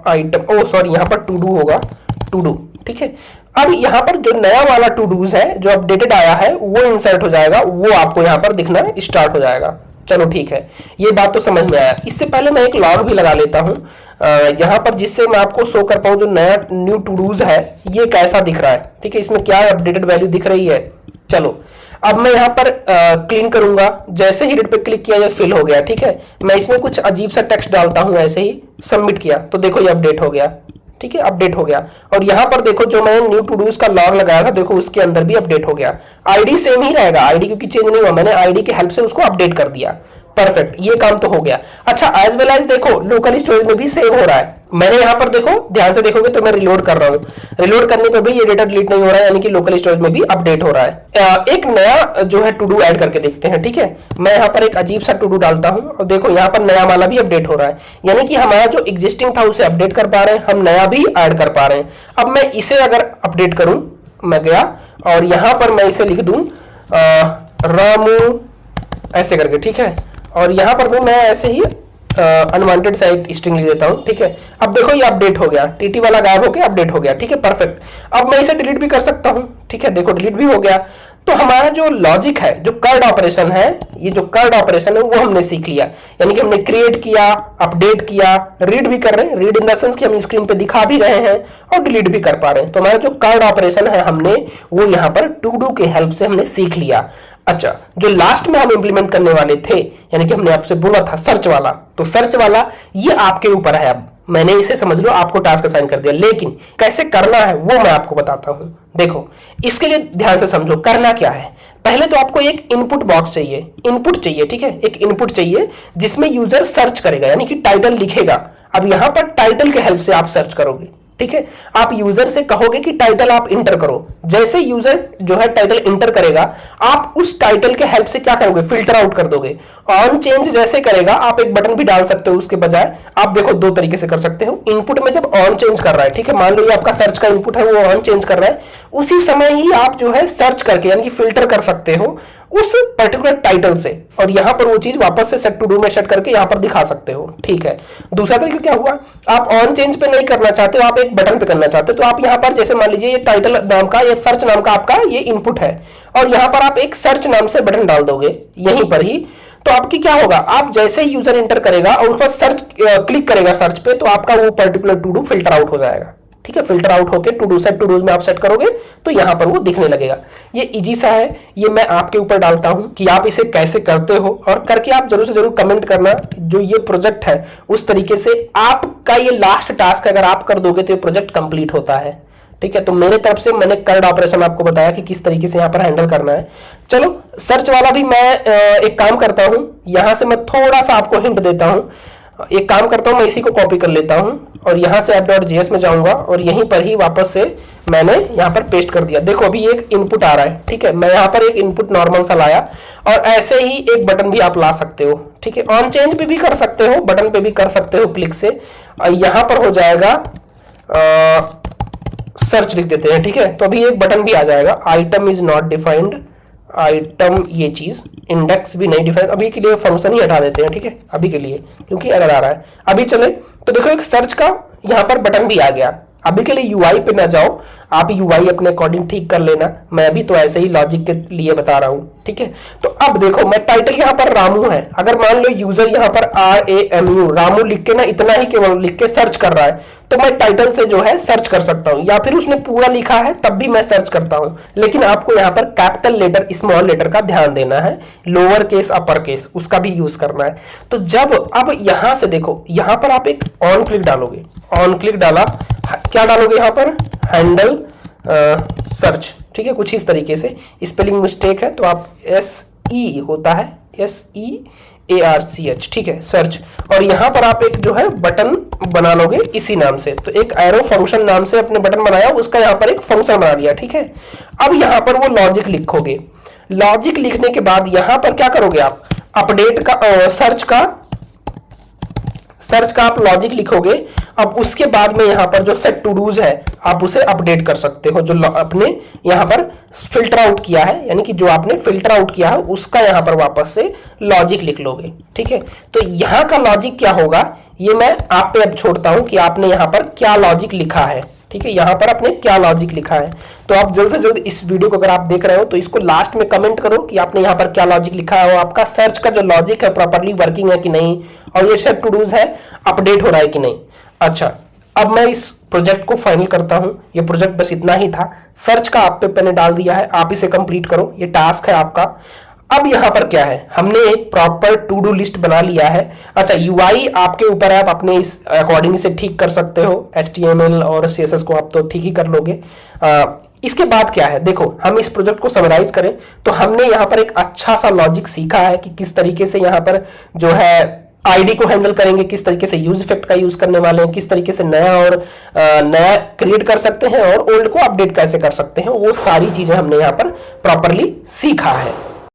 आइटम, सॉरी यहां पर टू डू होगा, टू डू, ठीक है। अब यहां पर जो नया वाला टू डूज है जो अपडेटेड आया है वो इंसर्ट हो जाएगा, वो आपको यहां पर दिखना स्टार्ट हो जाएगा। चलो ठीक है, ये बात तो समझ में आया। इससे पहले मैं एक लॉग भी लगा लेता हूं यहां पर, जिससे मैं आपको शो कर पाऊं जो नया न्यू टू डूज है ये कैसा दिख रहा है, ठीक है, इसमें क्या अपडेटेड वैल्यू दिख रही है। चलो अब मैं यहां पर क्लीन करूंगा, जैसे ही एडिट पे क्लिक किया ये फिल हो गया, ठीक है। मैं इसमें कुछ अजीब सा टेक्स्ट डालता हूं, ऐसे ही सबमिट किया तो देखो ये अपडेट हो गया, ठीक है, अपडेट हो गया। और यहां पर देखो जो मैंने न्यू टू डूज का लॉग लगाया था, देखो उसके अंदर भी अपडेट हो गया। आईडी सेम ही रहेगा, आईडी क्योंकि चेंज नहीं हुआ, मैंने आईडी की हेल्प से उसको अपडेट कर दिया, परफेक्ट, ये काम तो हो गया। अच्छा एज वेल एज देखो लोकल स्टोरेज में भी सेव हो रहा है। मैंने यहां पर देखो ध्यान से देखोगे तो मैं रिलोड कर रहा हूं, रिलोड करने पे भी ये डेटा डिलीट नहीं हो रहा है, यानी कि लोकल स्टोरेज में भी अपडेट हो रहा है। एक नया जो है टू डू ऐड करके देखते हैं, ठीक है। मैं यहां पर एक अजीब सा टू डू डालता हूं और देखो यहां पर नया वाला भी अपडेट हो रहा है, यानी कि हमारा जो एग्जिस्टिंग था उसे अपडेट कर पा रहे हैं, हम नया भी ऐड कर पा रहे हैं। अब मैं इसे अगर अपडेट करूं, मैं गया और यहां पर मैं इसे लिख दूं रामू ऐसे करके, ठीक है, और यहां पर भी मैं ऐसे ही अनवांटेड सा एक स्ट्रिंग लिख देता हूं, ठीक है। अब देखो ये अपडेट हो गया, टीटी वाला गायब होकर अपडेट हो गया, ठीक है, परफेक्ट। अब मैं इसे डिलीट भी कर सकता हूं, ठीक है, देखो डिलीट भी हो गया। तो हमारा जो लॉजिक है, जो कर्ड ऑपरेशन है, ये जो कर्ड ऑपरेशन है वो हमने सीख लिया, यानी कि हमने क्रिएट किया, अपडेट किया, रीड भी कर रहे हैं, रीड इन द सेंस कि हम स्क्रीन पे दिखा भी रहे हैं और डिलीट भी कर पा रहे हैं। तो हमारा जो कर्ड ऑपरेशन है हमने वो यहाँ पर टू डू के हेल्प से हमने सीख लिया। अच्छा, जो लास्ट में हम इंप्लीमेंट करने वाले थे, यानी कि हमने आपसे बोला था सर्च वाला, तो सर्च वाला ये आपके ऊपर है। अब मैंने इसे समझ लो आपको टास्क असाइन कर दिया, लेकिन कैसे करना है वो मैं आपको बताता हूं। देखो इसके लिए ध्यान से समझो करना क्या है। पहले तो आपको एक इनपुट बॉक्स चाहिए, इनपुट चाहिए, ठीक है, एक इनपुट चाहिए जिसमें यूजर सर्च करेगा, यानी कि टाइटल लिखेगा। अब यहां पर टाइटल के हेल्प से आप सर्च करोगे, ठीक है। आप यूजर से कहोगे कि टाइटल आप इंटर करो। जैसे यूजर जो है टाइटल इंटर करेगा, आप उस टाइटल के हेल्प से क्या करोगे, फिल्टर आउट कर दोगे। ऑन चेंज जैसे करेगा, आप एक बटन भी डाल सकते हो उसके बजाय। आप देखो दो तरीके से कर सकते हो। इनपुट में जब ऑन चेंज कर रहा है, ठीक है, मान लो ये आपका सर्च का इनपुट है, वो ऑन चेंज कर रहा है, उसी समय ही आप जो है सर्च करके यानी कि फिल्टर कर सकते हो उस पर्टिकुलर टाइटल से, और यहां पर वो चीज वापस से सेट टू डू में सेट करके यहां पर दिखा सकते हो, ठीक है। दूसरा तरीका क्या हुआ, आप ऑन चेंज पे नहीं करना चाहते हो, आप एक बटन पे करना चाहते हो, तो आप यहां पर जैसे मान लीजिए ये टाइटल नाम का, ये सर्च नाम का आपका ये इनपुट है, और यहां पर आप एक सर्च नाम से बटन डाल दोगे यहीं पर ही। तो आपकी क्या होगा, आप जैसे ही यूजर इंटर करेगा और उस पर सर्च क्लिक करेगा सर्च पे, तो आपका वो particular to do filter out हो जाएगा, ठीक है। फिल्टर आउट होके to do set todos में आप सेट करोगे तो यहां पर वो दिखने लगेगा। ये इजी सा है, ये मैं आपके ऊपर डालता हूं कि आप इसे कैसे करते हो, और करके आप जरूर से जरूर कमेंट करना। जो ये प्रोजेक्ट है उस तरीके से आपका ये लास्ट टास्क अगर आप कर दोगे तो ये प्रोजेक्ट कंप्लीट होता है, ठीक है। तो मेरे तरफ से मैंने कर्ड ऑपरेशन आपको बताया कि किस तरीके से यहां पर हैंडल करना है। चलो सर्च वाला भी मैं एक काम करता हूं, यहां से मैं थोड़ा सा आपको हिंट देता हूं। एक काम करता हूं, मैं इसी को कॉपी कर लेता हूं और यहां से app.js में जाऊंगा और यहीं पर ही वापस से मैंने यहां पर पेस्ट कर दिया। देखो अभी एक इनपुट आ रहा है, ठीक है। मैं यहां पर एक इनपुट नॉर्मल सा लाया, और ऐसे ही एक बटन भी आप ला सकते हो, ठीक है। ऑन चेंज पे भी कर सकते हो, बटन पे भी कर सकते हो क्लिक से। यहां पर हो जाएगा सर्च लिख देते हैं, ठीक है। तो अभी एक बटन भी आ जाएगा, item is not defined, item ये चीज, इंडेक्स भी नहीं डिफाइन, अभी के लिए फंक्शन ही हटा देते हैं, ठीक है, अभी के लिए, क्योंकि एरर आ रहा है। अभी चले तो देखो एक सर्च का यहां पर बटन भी आ गया। अभी के लिए यूआई पे ना जाओ, आप यूआई अपने अकॉर्डिंग ठीक कर लेना, मैं अभी तो ऐसे ही लॉजिक के लिए बता रहा हूं, ठीक है। तो अब देखो मैं टाइटल यहां पर रामू है, अगर मान लो यूजर यहां पर RAMU रामू लिख के ना, इतना ही केवल लिख के सर्च कर रहा है, तो मैं टाइटल से जो है सर्च कर सकता हूं, या फिर उसने पूरा लिखा है तब भी मैं सर्च करता हूं। लेकिन आपको यहां पर कैपिटल लेटर स्मॉल लेटर का ध्यान देना है, लोअर केस अपर केस उसका भी यूज करना है। तो जब अब यहां से देखो, यहां पर आप एक ऑन क्लिक डालोगे, ऑन क्लिक डाला, क्या डालोगे यहां पर, हैंडल सर्च, ठीक है, कुछ इस तरीके से। स्पेलिंग मिस्टेक है तो आप SE होता है, SEARCH, ठीक है, सर्च। और यहां पर आप एक जो है बटन बना लोगे इसी नाम से, तो एक एरो फंक्शन नाम से अपने बटन बनाया, उसका यहां पर एक फंक्शन बना लिया, ठीक है। अब यहां पर वो लॉजिक लिखोगे, लॉजिक लिखने के बाद यहां पर क्या करोगे आप, अपडेट का सर्च का आप लॉजिक लिखोगे। अब उसके बाद में यहां पर जो सेट टू डूज है आप उसे अपडेट कर सकते हो, जो अपने यहां पर फिल्टर आउट किया है, यानी कि जो आपने फिल्टर आउट किया है उसका यहां पर वापस से लॉजिक लिख लोगे, ठीक है। तो यहां का लॉजिक क्या होगा ये मैं आप पे अब छोड़ता हूं कि आपने यहां पर क्या लॉजिक लिखा है, ठीक है, यहां पर आपने क्या लॉजिक लिखा है। तो आप जल्द से जल्द इस वीडियो को अगर आप देख रहे हो तो इसको लास्ट में कमेंट करो कि आपने यहां पर क्या लॉजिक लिखा है, और आपका सर्च का जो लॉजिक है प्रॉपर्ली वर्किंग है कि नहीं, और ये सेट टू डूज है अपडेट हो रहा है कि नहीं। अच्छा, अब मैं इस प्रोजेक्ट को फाइनल करता हूं। ये प्रोजेक्ट बस इतना ही था, सर्च का आप पे मैंने डाल दिया है, आप इसे कंप्लीट करो, ये टास्क है आपका। अब यहां पर क्या है, हमने एक प्रॉपर टू डू लिस्ट बना लिया है। अच्छा, यूआई आपके ऊपर है, आप अपने इस अकॉर्डिंग से ठीक कर सकते हो, HTML और CSS को आप तो ठीक ही कर लोगे। इसके बाद क्या है, देखो हम इस प्रोजेक्ट को समराइज करें तो हमने यहाँ पर एक अच्छा सा लॉजिक सीखा है कि किस तरीके से यहाँ पर जो है आईडी को हैंडल करेंगे, किस तरीके से यूज इफेक्ट का यूज करने वाले हैं, किस तरीके से नया क्रिएट कर सकते हैं, और ओल्ड को अपडेट कैसे कर सकते हैं, वो सारी चीजें हमने यहाँ पर प्रॉपरली सीखा है।